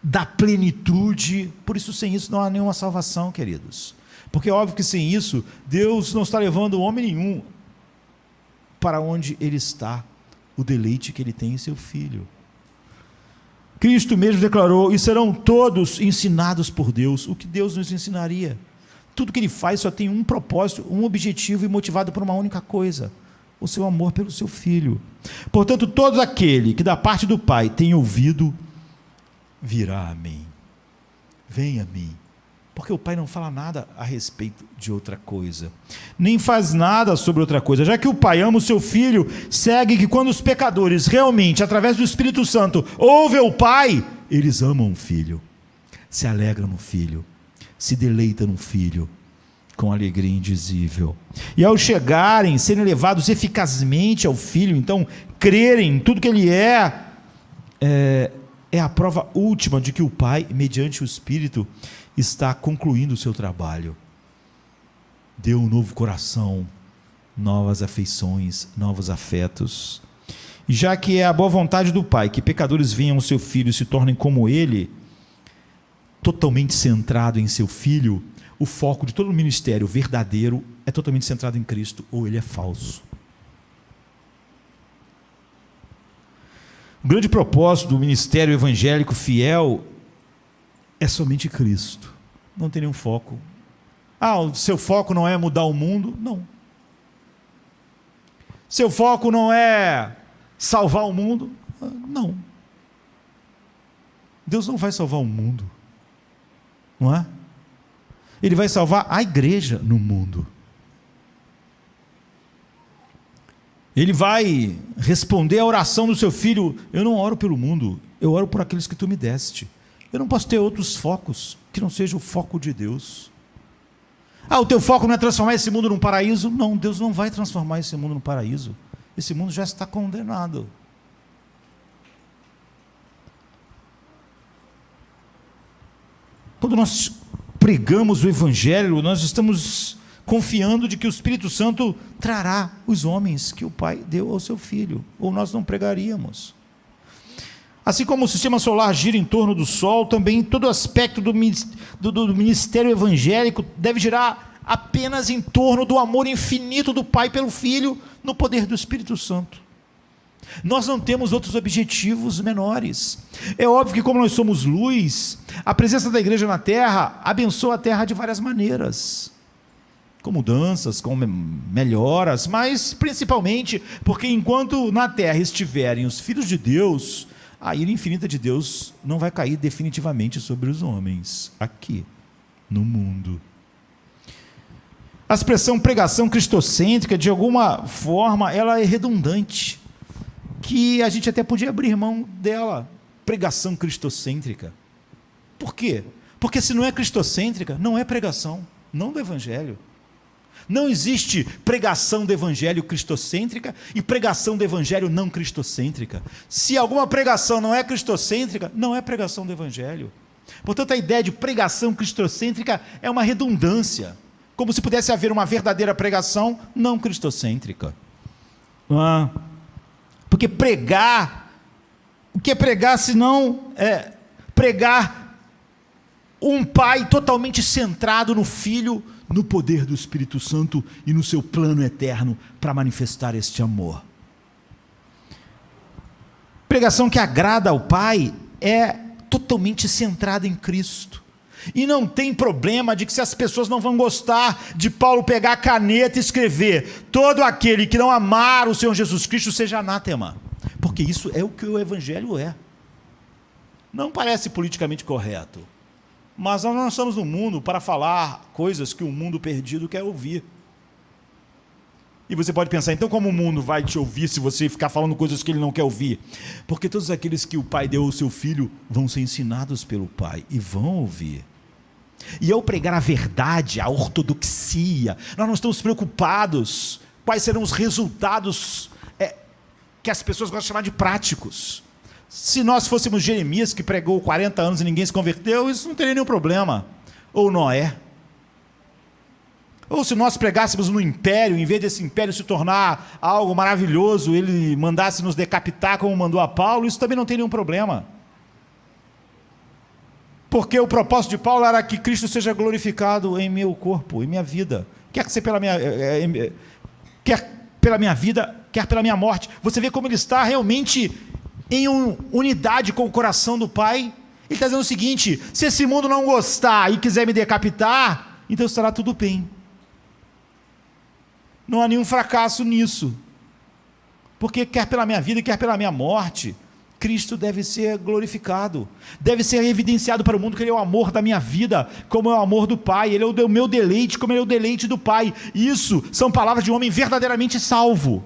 da plenitude. Por isso, sem isso não há nenhuma salvação, queridos, porque é óbvio que sem isso Deus não está levando homem nenhum para onde Ele está, o deleite que Ele tem em seu Filho. Cristo mesmo declarou: e serão todos ensinados por Deus. O que Deus nos ensinaria? Tudo que Ele faz só tem um propósito, um objetivo, e motivado por uma única coisa: o seu amor pelo seu Filho. Portanto, todo aquele que da parte do Pai tem ouvido virá a mim, vem a mim, porque o Pai não fala nada a respeito de outra coisa, nem faz nada sobre outra coisa, já que o Pai ama o seu Filho. Segue que quando os pecadores realmente, através do Espírito Santo, ouvem o Pai, eles amam o Filho, se alegram no Filho, se deleitam no Filho, com alegria indizível. E ao chegarem, serem levados eficazmente ao Filho, então crerem em tudo que Ele é a prova última de que o Pai, mediante o Espírito, está concluindo o seu trabalho. Deu um novo coração, novas afeições, novos afetos. E já que é a boa vontade do Pai que pecadores venham ao seu Filho e se tornem como Ele, totalmente centrado em seu Filho, o foco de todo o ministério verdadeiro é totalmente centrado em Cristo, ou ele é falso. O grande propósito do ministério evangélico fiel é somente Cristo. Não tem nenhum foco. O seu foco não é mudar o mundo? Não. Seu foco não é salvar o mundo? Não. Deus não vai salvar o mundo, não é? Ele vai salvar a igreja no mundo. Ele vai responder à oração do seu filho: eu não oro pelo mundo, eu oro por aqueles que tu me deste. Eu não posso ter outros focos que não seja o foco de Deus. O teu foco não é transformar esse mundo num paraíso? Não, Deus não vai transformar esse mundo num paraíso. Esse mundo já está condenado. Quando nós pregamos o Evangelho, nós estamos confiando de que o Espírito Santo trará os homens que o Pai deu ao seu Filho, ou nós não pregaríamos. Assim como o sistema solar gira em torno do Sol, também todo aspecto do ministério evangélico deve girar apenas em torno do amor infinito do Pai pelo Filho, no poder do Espírito Santo. Nós não temos outros objetivos menores. É óbvio que, como nós somos luz, a presença da igreja na terra abençoa a terra de várias maneiras, com mudanças, com melhoras, mas principalmente porque enquanto na terra estiverem os filhos de Deus, a ira infinita de Deus não vai cair definitivamente sobre os homens, aqui, no mundo. A expressão pregação cristocêntrica, de alguma forma, ela é redundante, que a gente até podia abrir mão dela. Pregação cristocêntrica. Por quê? Porque se não é cristocêntrica, não é pregação, não do Evangelho. Não existe pregação do Evangelho cristocêntrica e pregação do Evangelho não cristocêntrica. Se alguma pregação não é cristocêntrica, não é pregação do Evangelho. Portanto, a ideia de pregação cristocêntrica é uma redundância, como se pudesse haver uma verdadeira pregação não cristocêntrica. Porque pregar, o que é pregar se não é pregar um Pai totalmente centrado no Filho, no poder do Espírito Santo e no seu plano eterno para manifestar este amor. Pregação que agrada ao Pai é totalmente centrada em Cristo. E não tem problema de que, se as pessoas não vão gostar de Paulo pegar a caneta e escrever: todo aquele que não amar o Senhor Jesus Cristo seja anátema, porque isso é o que o Evangelho é. Não parece politicamente correto, mas nós não estamos no mundo para falar coisas que o mundo perdido quer ouvir. E você pode pensar: então como o mundo vai te ouvir se você ficar falando coisas que ele não quer ouvir? Porque todos aqueles que o Pai deu ao seu Filho vão ser ensinados pelo Pai e vão ouvir. E ao pregar a verdade, a ortodoxia, nós não estamos preocupados quais serão os resultados que as pessoas gostam de chamar de práticos. Se nós fôssemos Jeremias, que pregou 40 anos e ninguém se converteu, isso não teria nenhum problema. Ou Noé. Ou se nós pregássemos no império, em vez desse império se tornar algo maravilhoso, ele mandasse nos decapitar como mandou a Paulo, isso também não tem nenhum problema. Porque o propósito de Paulo era que Cristo seja glorificado em meu corpo, em minha vida. Quer pela minha vida, quer pela minha morte. Você vê como ele está realmente em unidade com o coração do Pai. Ele está dizendo o seguinte: se esse mundo não gostar e quiser me decapitar, então estará tudo bem. Não há nenhum fracasso nisso. Porque quer pela minha vida, quer pela minha morte, Cristo deve ser glorificado, deve ser evidenciado para o mundo que Ele é o amor da minha vida, como é o amor do Pai. Ele é o meu deleite, como Ele é o deleite do Pai. Isso são palavras de um homem verdadeiramente salvo.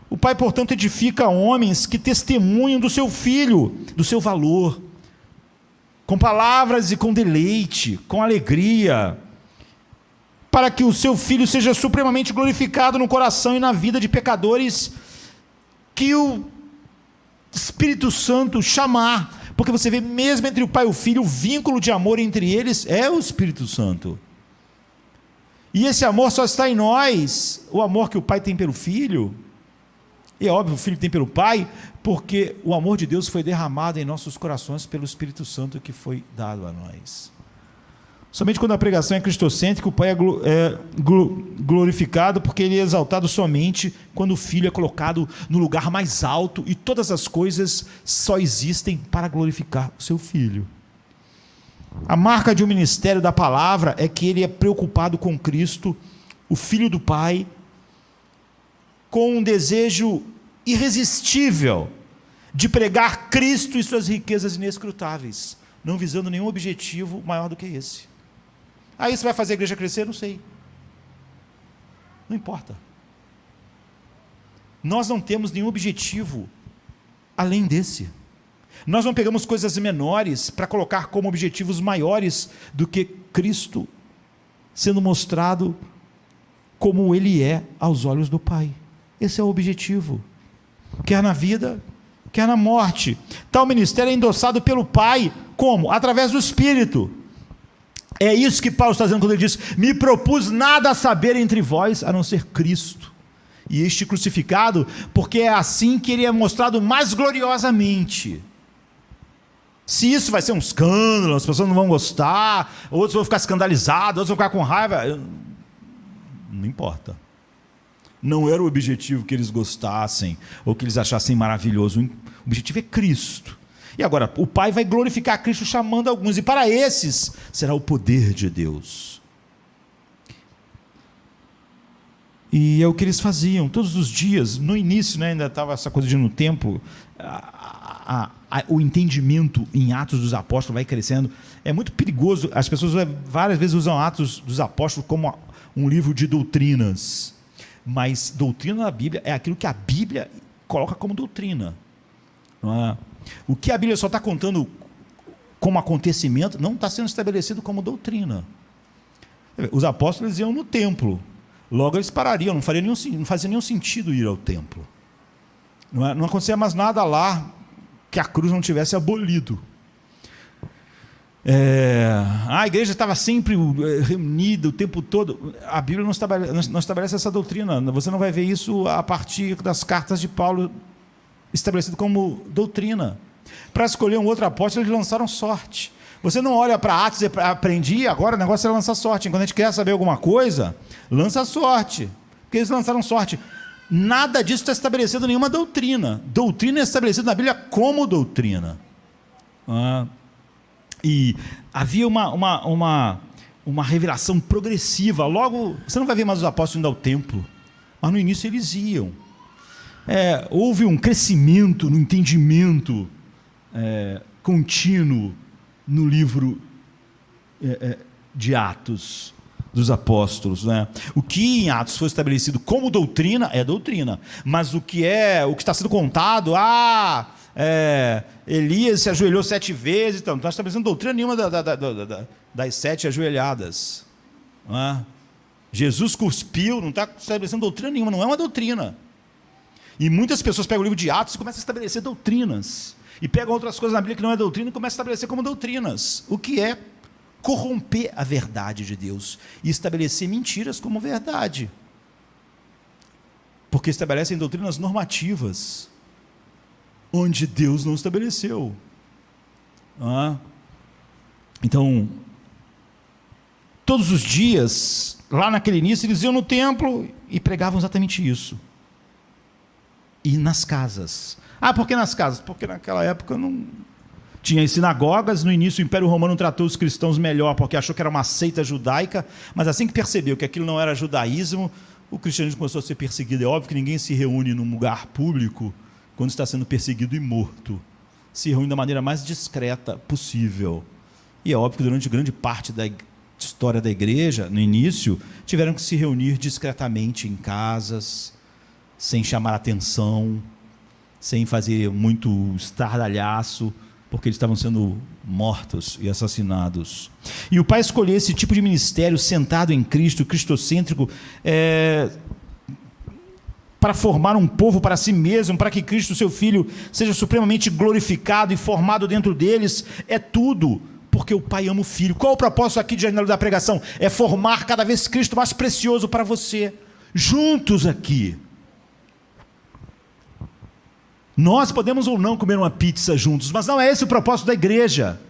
O Pai, portanto, edifica homens que testemunham do seu Filho, do seu valor, com palavras e com deleite, com alegria, para que o seu Filho seja supremamente glorificado no coração e na vida de pecadores que o Espírito Santo chamar. Porque você vê, mesmo entre o Pai e o Filho, o vínculo de amor entre eles é o Espírito Santo. E esse amor só está em nós, o amor que o Pai tem pelo Filho, E é óbvio, o Filho tem pelo Pai, porque o amor de Deus foi derramado em nossos corações pelo Espírito Santo que foi dado a nós. Somente quando a pregação é cristocêntrica, o Pai é glorificado, porque Ele é exaltado somente quando o Filho é colocado no lugar mais alto, e todas as coisas só existem para glorificar o seu Filho. A marca de um ministério da palavra é que ele é preocupado com Cristo, o Filho do Pai, com um desejo irresistível de pregar Cristo e suas riquezas inescrutáveis, não visando nenhum objetivo maior do que esse. Aí você vai fazer a igreja crescer? Não sei. Não importa. Nós não temos nenhum objetivo além desse. Nós não pegamos coisas menores para colocar como objetivos maiores do que Cristo sendo mostrado como Ele é aos olhos do Pai. Esse é o objetivo, quer na vida, quer na morte. Tal ministério é endossado pelo Pai, como? Através do Espírito. É isso que Paulo está dizendo quando ele diz: me propus nada a saber entre vós, a não ser Cristo, e este crucificado, porque é assim que Ele é mostrado mais gloriosamente. Se isso vai ser um escândalo, as pessoas não vão gostar, outros vão ficar escandalizados, outros vão ficar com raiva, não importa. Não era o objetivo que eles gostassem, ou que eles achassem maravilhoso. O objetivo é Cristo. E agora, o Pai vai glorificar Cristo chamando alguns, e para esses será o poder de Deus. E é o que eles faziam todos os dias. No início, ainda estava essa coisa de ir no templo, o entendimento em Atos dos Apóstolos vai crescendo. É muito perigoso, as pessoas várias vezes usam Atos dos Apóstolos como um livro de doutrinas, mas doutrina na Bíblia é aquilo que a Bíblia coloca como doutrina, não é? O que a Bíblia só está contando como acontecimento não está sendo estabelecido como doutrina. Os apóstolos iam no templo, logo eles parariam, não fazia nenhum sentido ir ao templo, não acontecia mais nada lá que a cruz não tivesse abolido. A igreja estava sempre reunida o tempo todo. A Bíblia não estabelece essa doutrina. Você não vai ver isso a partir das cartas de Paulo estabelecido como doutrina. Para escolher um outro apóstolo, eles lançaram sorte. Você não olha para Atos e aprendi, agora o negócio é lançar sorte. Quando a gente quer saber alguma coisa, lança sorte, porque eles lançaram sorte. Nada disso está estabelecido em nenhuma doutrina. Doutrina é estabelecida na Bíblia como doutrina. E havia uma revelação progressiva. Logo, você não vai ver mais os apóstolos indo ao templo, mas no início eles iam. Houve um crescimento no entendimento contínuo no livro de Atos dos Apóstolos, né? O que em Atos foi estabelecido como doutrina é doutrina, mas o que está sendo contado, Elias se ajoelhou 7 vezes, então não está estabelecendo doutrina nenhuma das 7 ajoelhadas, não é? Jesus cuspiu, não está estabelecendo doutrina nenhuma, não é uma doutrina. E muitas pessoas pegam o livro de Atos e começam a estabelecer doutrinas, e pegam outras coisas na Bíblia que não é doutrina e começam a estabelecer como doutrinas, o que é corromper a verdade de Deus e estabelecer mentiras como verdade, porque estabelecem doutrinas normativas onde Deus não estabeleceu. Então, todos os dias, lá naquele início, eles iam no templo e pregavam exatamente isso. E nas casas. Por que nas casas? Porque naquela época não tinha as sinagogas. No início o Império Romano tratou os cristãos melhor, porque achou que era uma seita judaica, mas assim que percebeu que aquilo não era judaísmo, o cristianismo começou a ser perseguido. É óbvio que ninguém se reúne num lugar público quando está sendo perseguido e morto. Se reúne da maneira mais discreta possível. E é óbvio que durante grande parte da história da igreja, no início, tiveram que se reunir discretamente em casas, sem chamar atenção, sem fazer muito estardalhaço, porque eles estavam sendo mortos e assassinados. E o Pai escolheu esse tipo de ministério centrado em Cristo, cristocêntrico, para formar um povo para si mesmo, para que Cristo, seu Filho, seja supremamente glorificado e formado dentro deles. É tudo porque o Pai ama o Filho. Qual o propósito aqui de Janela da Pregação? É formar cada vez Cristo mais precioso para você, juntos aqui. Nós podemos ou não comer uma pizza juntos, mas não é esse o propósito da igreja.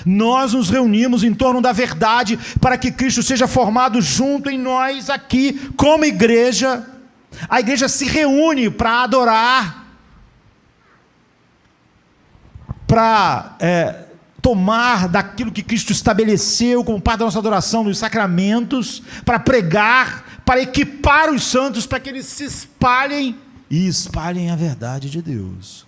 Nós nos reunimos em torno da verdade para que Cristo seja formado junto em nós aqui como igreja. A igreja se reúne para adorar, para tomar daquilo que Cristo estabeleceu como parte da nossa adoração, dos sacramentos, para pregar, para equipar os santos, para que eles se espalhem e espalhem a verdade de Deus.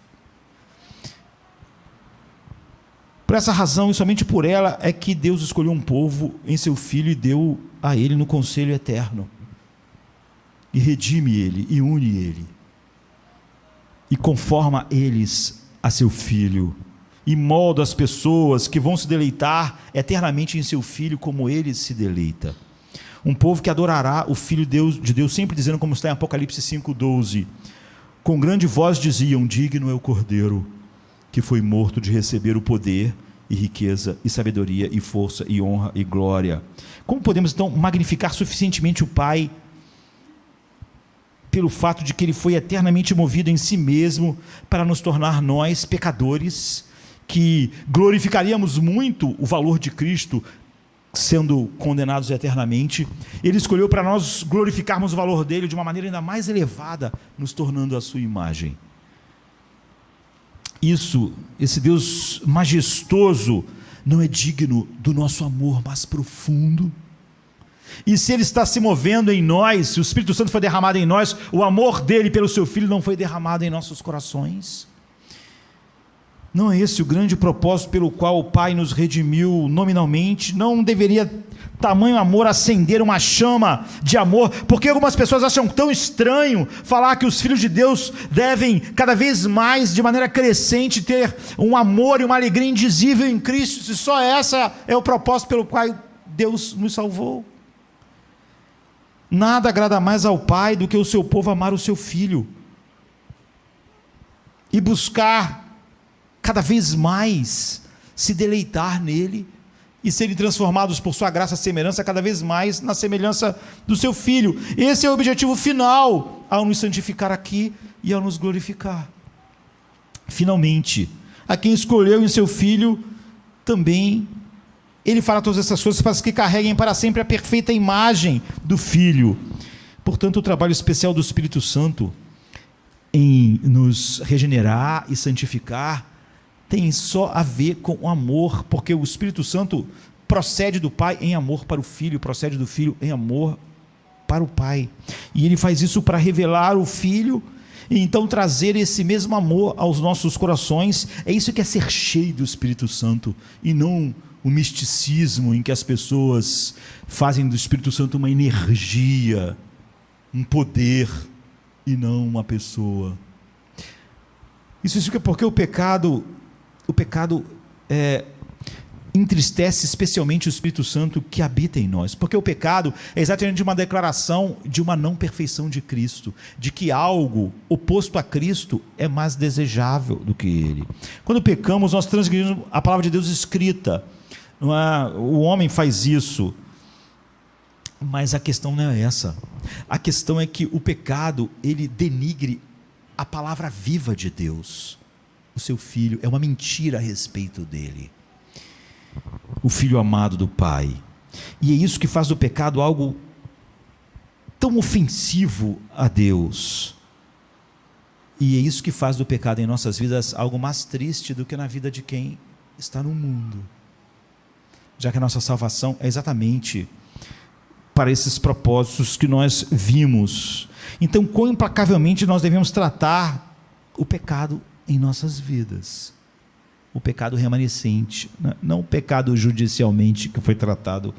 Por essa razão, e somente por ela, é que Deus escolheu um povo em seu Filho e deu a ele no conselho eterno, e redime ele, e une ele, e conforma eles a seu Filho, e molda as pessoas que vão se deleitar eternamente em seu Filho, como ele se deleita. Um povo que adorará o Filho de Deus, sempre dizendo, como está em Apocalipse 5,12, com grande voz diziam: digno é o Cordeiro que foi morto de receber o poder e riqueza e sabedoria e força e honra e glória. Como podemos então magnificar suficientemente o Pai pelo fato de que ele foi eternamente movido em si mesmo para nos tornar nós pecadores, que glorificaríamos muito o valor de Cristo sendo condenados eternamente? Ele escolheu para nós glorificarmos o valor dele de uma maneira ainda mais elevada, nos tornando a sua imagem. Esse Deus majestoso não é digno do nosso amor mais profundo? E se ele está se movendo em nós, se o Espírito Santo foi derramado em nós, o amor dele pelo seu Filho não foi derramado em nossos corações? Não é esse o grande propósito pelo qual o Pai nos redimiu nominalmente? Não deveria tamanho amor acender uma chama de amor? Porque algumas pessoas acham tão estranho falar que os filhos de Deus devem cada vez mais, de maneira crescente, ter um amor e uma alegria indizível em Cristo, se só essa é o propósito pelo qual Deus nos salvou. Nada agrada mais ao Pai do que o seu povo amar o seu Filho e buscar cada vez mais se deleitar nele e serem transformados por sua graça e semelhança cada vez mais na semelhança do seu Filho. Esse é o objetivo final ao nos santificar aqui e ao nos glorificar. Finalmente, a quem escolheu em seu Filho também ele fará todas essas coisas para que carreguem para sempre a perfeita imagem do Filho. Portanto, o trabalho especial do Espírito Santo em nos regenerar e santificar tem só a ver com o amor, porque o Espírito Santo procede do Pai em amor para o Filho, procede do Filho em amor para o Pai, e ele faz isso para revelar o Filho, e então trazer esse mesmo amor aos nossos corações. É isso que é ser cheio do Espírito Santo, e não o misticismo em que as pessoas fazem do Espírito Santo uma energia, um poder, e não uma pessoa. Isso significa porque o pecado entristece especialmente o Espírito Santo que habita em nós, porque o pecado é exatamente uma declaração de uma não perfeição de Cristo, de que algo oposto a Cristo é mais desejável do que Ele. Quando pecamos, nós transgredimos a palavra de Deus escrita, não é? O homem faz isso, mas a questão não é essa. A questão é que o pecado, ele denigre a palavra viva de Deus. O seu Filho, é uma mentira a respeito dele, o Filho amado do Pai, e é isso que faz do pecado algo tão ofensivo a Deus, e é isso que faz do pecado em nossas vidas algo mais triste do que na vida de quem está no mundo, já que a nossa salvação é exatamente para esses propósitos que nós vimos. Então, quão implacavelmente nós devemos tratar o pecado em nossas vidas, o pecado remanescente, não o pecado judicialmente que foi tratado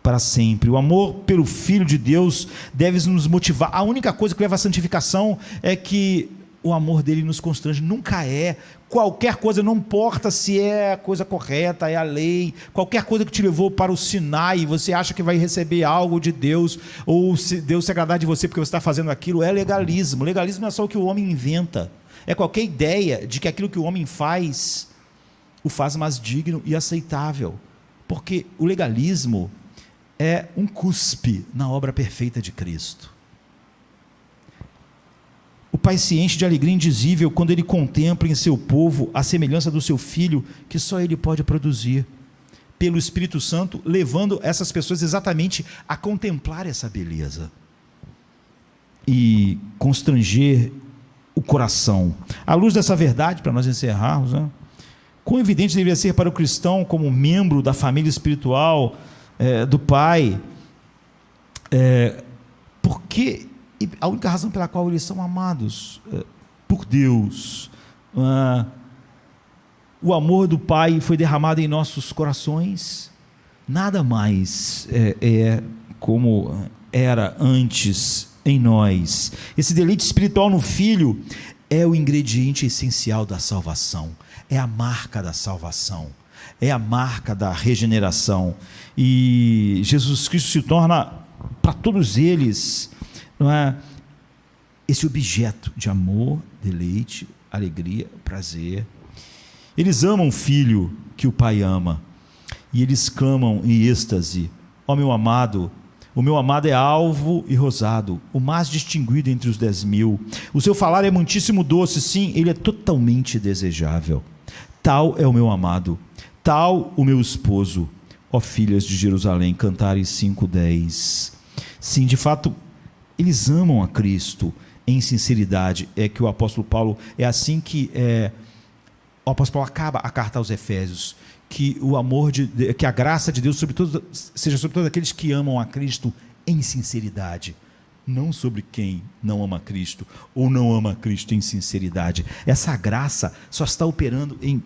para sempre. O amor pelo Filho de Deus deve nos motivar. A única coisa que leva à santificação é que o amor dele nos constrange. Nunca é qualquer coisa, não importa se é a coisa correta, é a lei, qualquer coisa que te levou para o Sinai, você acha que vai receber algo de Deus, ou se Deus se agradar de você porque você está fazendo aquilo, é legalismo. Legalismo não é só o que o homem inventa, é qualquer ideia de que aquilo que o homem faz o faz mais digno e aceitável, porque o legalismo é um cuspe na obra perfeita de Cristo. Pai se enche de alegria indizível quando Ele contempla em seu povo a semelhança do seu Filho, que só Ele pode produzir, pelo Espírito Santo, levando essas pessoas exatamente a contemplar essa beleza e constranger o coração. À luz dessa verdade, para nós encerrarmos, né? Quão evidente deveria ser para o cristão, como membro da família espiritual do Pai, porque a única razão pela qual eles são amados por Deus, o amor do Pai foi derramado em nossos corações, nada mais como era antes em nós. Esse deleite espiritual no Filho é o ingrediente essencial da salvação, é a marca da salvação, é a marca da regeneração, e Jesus Cristo se torna para todos eles, não é, esse objeto de amor, deleite, alegria, prazer. Eles amam o Filho que o Pai ama, e eles clamam em êxtase: ó meu amado, o meu amado é alvo e rosado, o mais distinguido entre os 10.000. O seu falar é muitíssimo doce, sim, ele é totalmente desejável. Tal é o meu amado, tal o meu esposo, ó filhas de Jerusalém. Cantares 5:10. Sim, de fato, eles amam a Cristo em sinceridade. É que o apóstolo Paulo, é assim que o apóstolo Paulo acaba a carta aos Efésios, que o amor que a graça de Deus seja sobre todos aqueles que amam a Cristo em sinceridade, não sobre quem não ama a Cristo ou não ama a Cristo em sinceridade. Essa graça só está operando em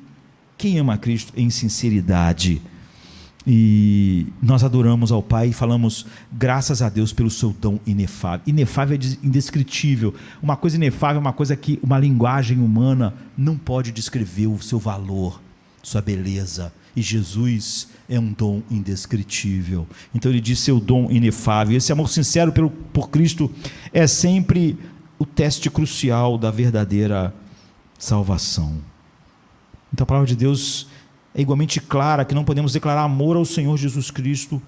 quem ama a Cristo em sinceridade. E nós adoramos ao Pai e falamos graças a Deus pelo seu dom inefável. Inefável é indescritível. Uma coisa inefável é uma coisa que uma linguagem humana não pode descrever o seu valor, sua beleza. E Jesus é um dom indescritível. Então ele diz seu dom inefável. Esse amor sincero por Cristo é sempre o teste crucial da verdadeira salvação. Então a palavra de Deus é igualmente clara que não podemos declarar amor ao Senhor Jesus Cristo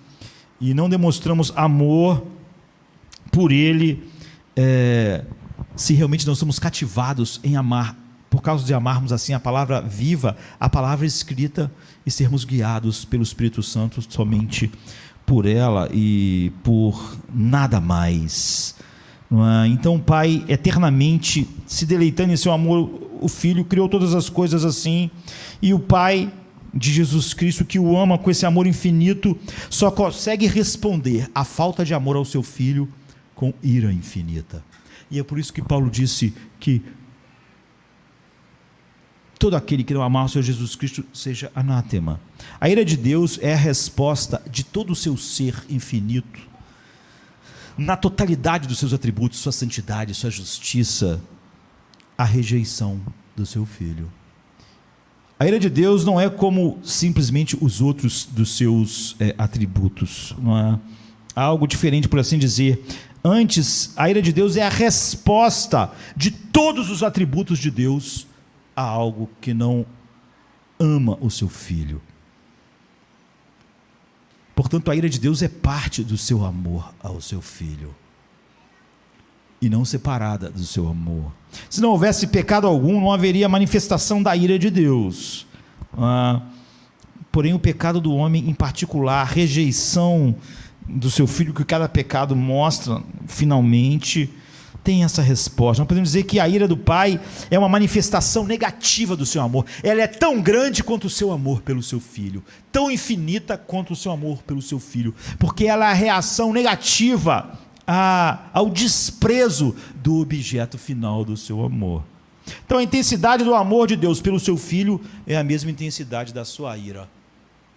e não demonstramos amor por Ele se realmente não somos cativados em amar, por causa de amarmos assim a palavra viva, a palavra escrita, e sermos guiados pelo Espírito Santo somente por ela e por nada mais. Então o Pai, eternamente se deleitando em seu amor, o Filho criou todas as coisas assim, e o Pai de Jesus Cristo, que o ama com esse amor infinito, só consegue responder à falta de amor ao seu Filho com ira infinita. E é por isso que Paulo disse que todo aquele que não amar o Senhor Jesus Cristo seja anátema. A ira de Deus é a resposta de todo o seu ser infinito, na totalidade dos seus atributos, sua santidade, sua justiça, à rejeição do seu Filho. A ira de Deus não é como simplesmente os outros dos seus atributos, não é algo diferente, por assim dizer. Antes, a ira de Deus é a resposta de todos os atributos de Deus a algo que não ama o seu Filho. Portanto, a ira de Deus é parte do seu amor ao seu Filho, e não separada do seu amor. Se não houvesse pecado algum, não haveria manifestação da ira de Deus. Porém, o pecado do homem, em particular, a rejeição do seu Filho, que cada pecado mostra, finalmente, tem essa resposta. Nós podemos dizer que a ira do Pai é uma manifestação negativa do seu amor. Ela é tão grande quanto o seu amor pelo seu Filho, tão infinita quanto o seu amor pelo seu Filho, porque ela é a reação negativa ao desprezo do objeto final do seu amor. Então a intensidade do amor de Deus pelo seu Filho é a mesma intensidade da sua ira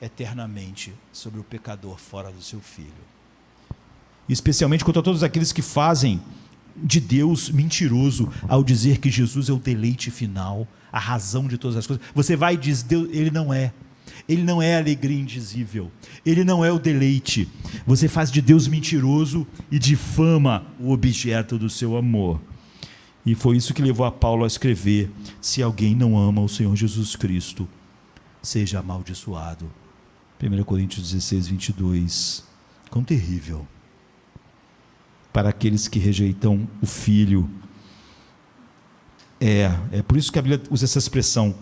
eternamente sobre o pecador fora do seu Filho, especialmente contra todos aqueles que fazem de Deus mentiroso ao dizer que Jesus é o deleite final, a razão de todas as coisas. Você vai dizer, Deus, Ele não é a alegria indizível, Ele não é o deleite. Você faz de Deus mentiroso e difama o objeto do seu amor. E foi isso que levou a Paulo a escrever: se alguém não ama o Senhor Jesus Cristo, seja amaldiçoado. 1 Coríntios 16:22. Quão terrível para aqueles que rejeitam o Filho É por isso que a Bíblia usa essa expressão.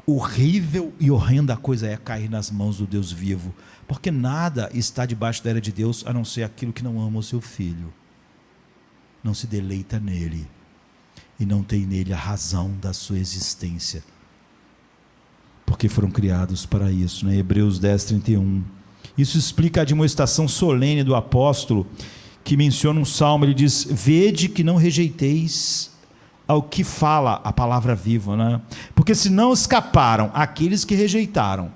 Horrível e horrenda coisa é cair nas mãos do Deus vivo, porque nada está debaixo da ira de Deus, a não ser aquilo que não ama o seu filho, não se deleita nele, e não tem nele a razão da sua existência, porque foram criados para isso, né? Hebreus 10:31. Isso explica a admoestação solene do apóstolo, que menciona um salmo. Ele diz: vede que não rejeiteis ao que fala a palavra viva, né? Porque se não escaparam aqueles que rejeitaram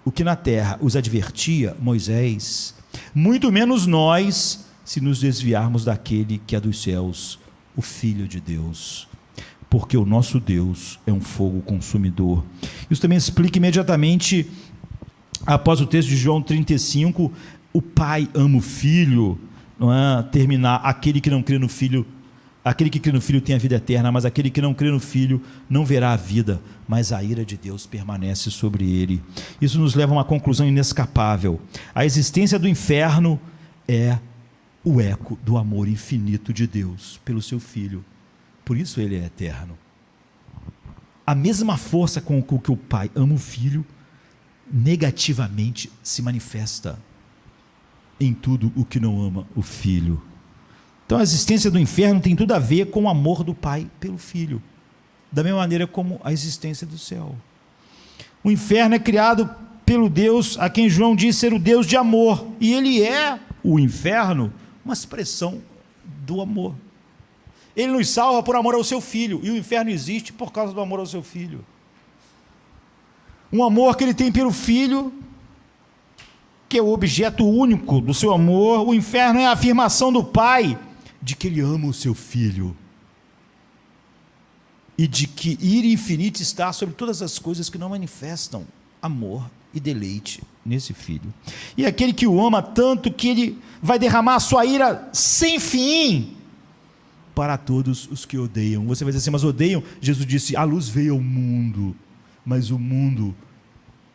o que na terra os advertia Moisés, muito menos nós, se nos desviarmos daquele que é dos céus, o Filho de Deus, porque o nosso Deus é um fogo consumidor. Isso também explica imediatamente, após o texto de João 35, o pai ama o filho, não é? Terminar: aquele que não crê no filho, aquele que crê no Filho tem a vida eterna, mas aquele que não crê no Filho não verá a vida, mas a ira de Deus permanece sobre ele. Isso nos leva a uma conclusão inescapável: a existência do inferno é o eco do amor infinito de Deus pelo seu Filho, por isso ele é eterno. A mesma força com que o Pai ama o Filho, negativamente se manifesta em tudo o que não ama o Filho. Então a existência do inferno tem tudo a ver com o amor do Pai pelo Filho, da mesma maneira como a existência do céu. O inferno é criado pelo Deus a quem João diz ser o Deus de amor, e ele é, o inferno, uma expressão do amor. Ele nos salva por amor ao seu Filho, e o inferno existe por causa do amor ao seu Filho. Um amor que ele tem pelo Filho, que é o objeto único do seu amor. O inferno é a afirmação do Pai de que ele ama o seu Filho, e de que ira infinita está sobre todas as coisas que não manifestam amor e deleite nesse Filho. E aquele que o ama tanto que ele vai derramar a sua ira sem fim para todos os que odeiam. Você vai dizer assim: mas odeiam? Jesus disse: a luz veio ao mundo, mas o mundo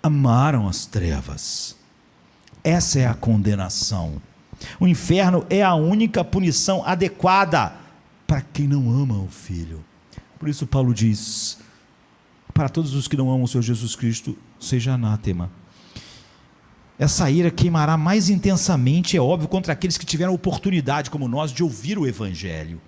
amaram as trevas. Essa é a condenação. O inferno é a única punição adequada para quem não ama o Filho. Por isso Paulo diz: para todos os que não amam o Senhor Jesus Cristo, seja anátema. Essa ira queimará mais intensamente, é óbvio, contra aqueles que tiveram oportunidade, como nós, de ouvir o Evangelho.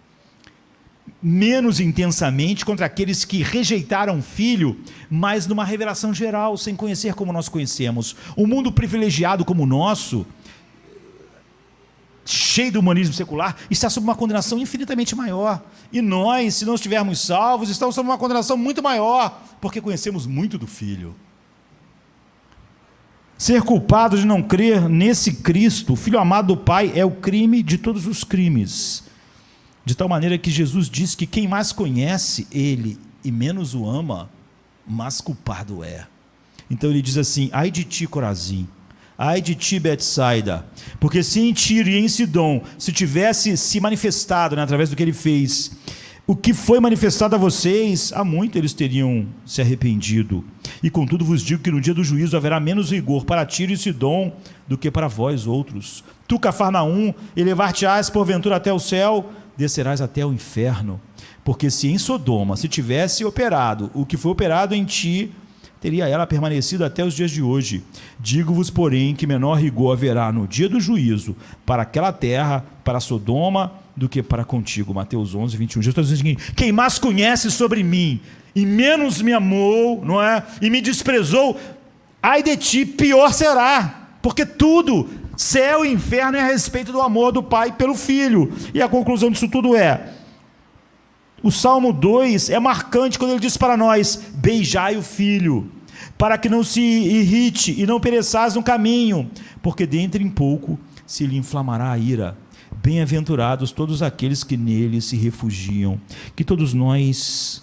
Menos intensamente contra aqueles que rejeitaram o Filho, mas numa revelação geral, sem conhecer como nós conhecemos. Um mundo privilegiado como o nosso, cheio do humanismo secular, está sob uma condenação infinitamente maior. E nós, se não estivermos salvos, estamos sob uma condenação muito maior, porque conhecemos muito do Filho. Ser culpado de não crer nesse Cristo, o Filho amado do Pai, é o crime de todos os crimes. De tal maneira que Jesus diz que quem mais conhece Ele e menos o ama, mais culpado é. Então ele diz assim: ai de ti, Corazim, ai de ti, Betsaida, porque se em Tiro e em Sidom se tivesse se manifestado, né, através do que ele fez, o que foi manifestado a vocês, há muito eles teriam se arrependido. E contudo vos digo que no dia do juízo haverá menos rigor para Tiro e Sidom do que para vós outros. Tu, Cafarnaum, elevar-te-ás porventura até o céu, descerás até o inferno. Porque se em Sodoma se tivesse operado o que foi operado em ti, teria ela permanecido até os dias de hoje. Digo-vos, porém, que menor rigor haverá no dia do juízo para aquela terra, para Sodoma, do que para contigo. Mateus 11:21. Jesus está dizendo o seguinte: quem mais conhece sobre mim e menos me amou, não é? E me desprezou, ai de ti, pior será, porque tudo, céu e inferno, é a respeito do amor do Pai pelo Filho. E a conclusão disso tudo é: o Salmo 2 é marcante quando ele diz para nós: beijai o Filho, para que não se irrite e não pereçais no caminho, porque dentro em pouco se lhe inflamará a ira. Bem-aventurados todos aqueles que nele se refugiam. Que todos nós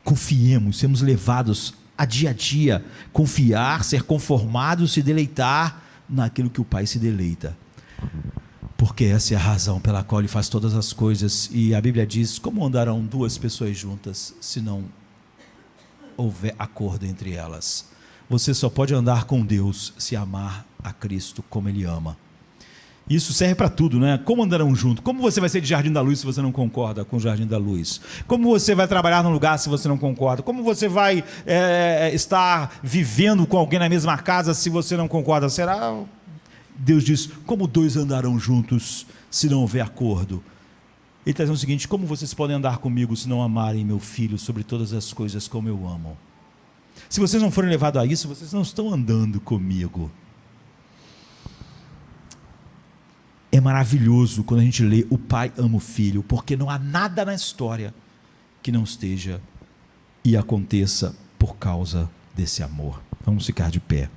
confiemos, sermos levados a dia, confiar, ser conformados, se deleitar naquilo que o Pai se deleita, porque essa é a razão pela qual Ele faz todas as coisas. E a Bíblia diz: como andarão duas pessoas juntas se não houver acordo entre elas? Você só pode andar com Deus se amar a Cristo como Ele ama. Isso serve para tudo, né? Como andarão junto? Como você vai ser de Jardim da Luz se você não concorda com o Jardim da Luz? Como você vai trabalhar num lugar se você não concorda? Como você vai estar vivendo com alguém na mesma casa se você não concorda? Será? Deus diz, como dois andarão juntos se não houver acordo? Ele está dizendo o seguinte, como vocês podem andar comigo se não amarem meu filho sobre todas as coisas como eu amo? Se vocês não forem levados a isso, vocês não estão andando comigo. É maravilhoso quando a gente lê o pai ama o filho, porque não há nada na história que não esteja e aconteça por causa desse amor. Vamos ficar de pé.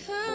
Come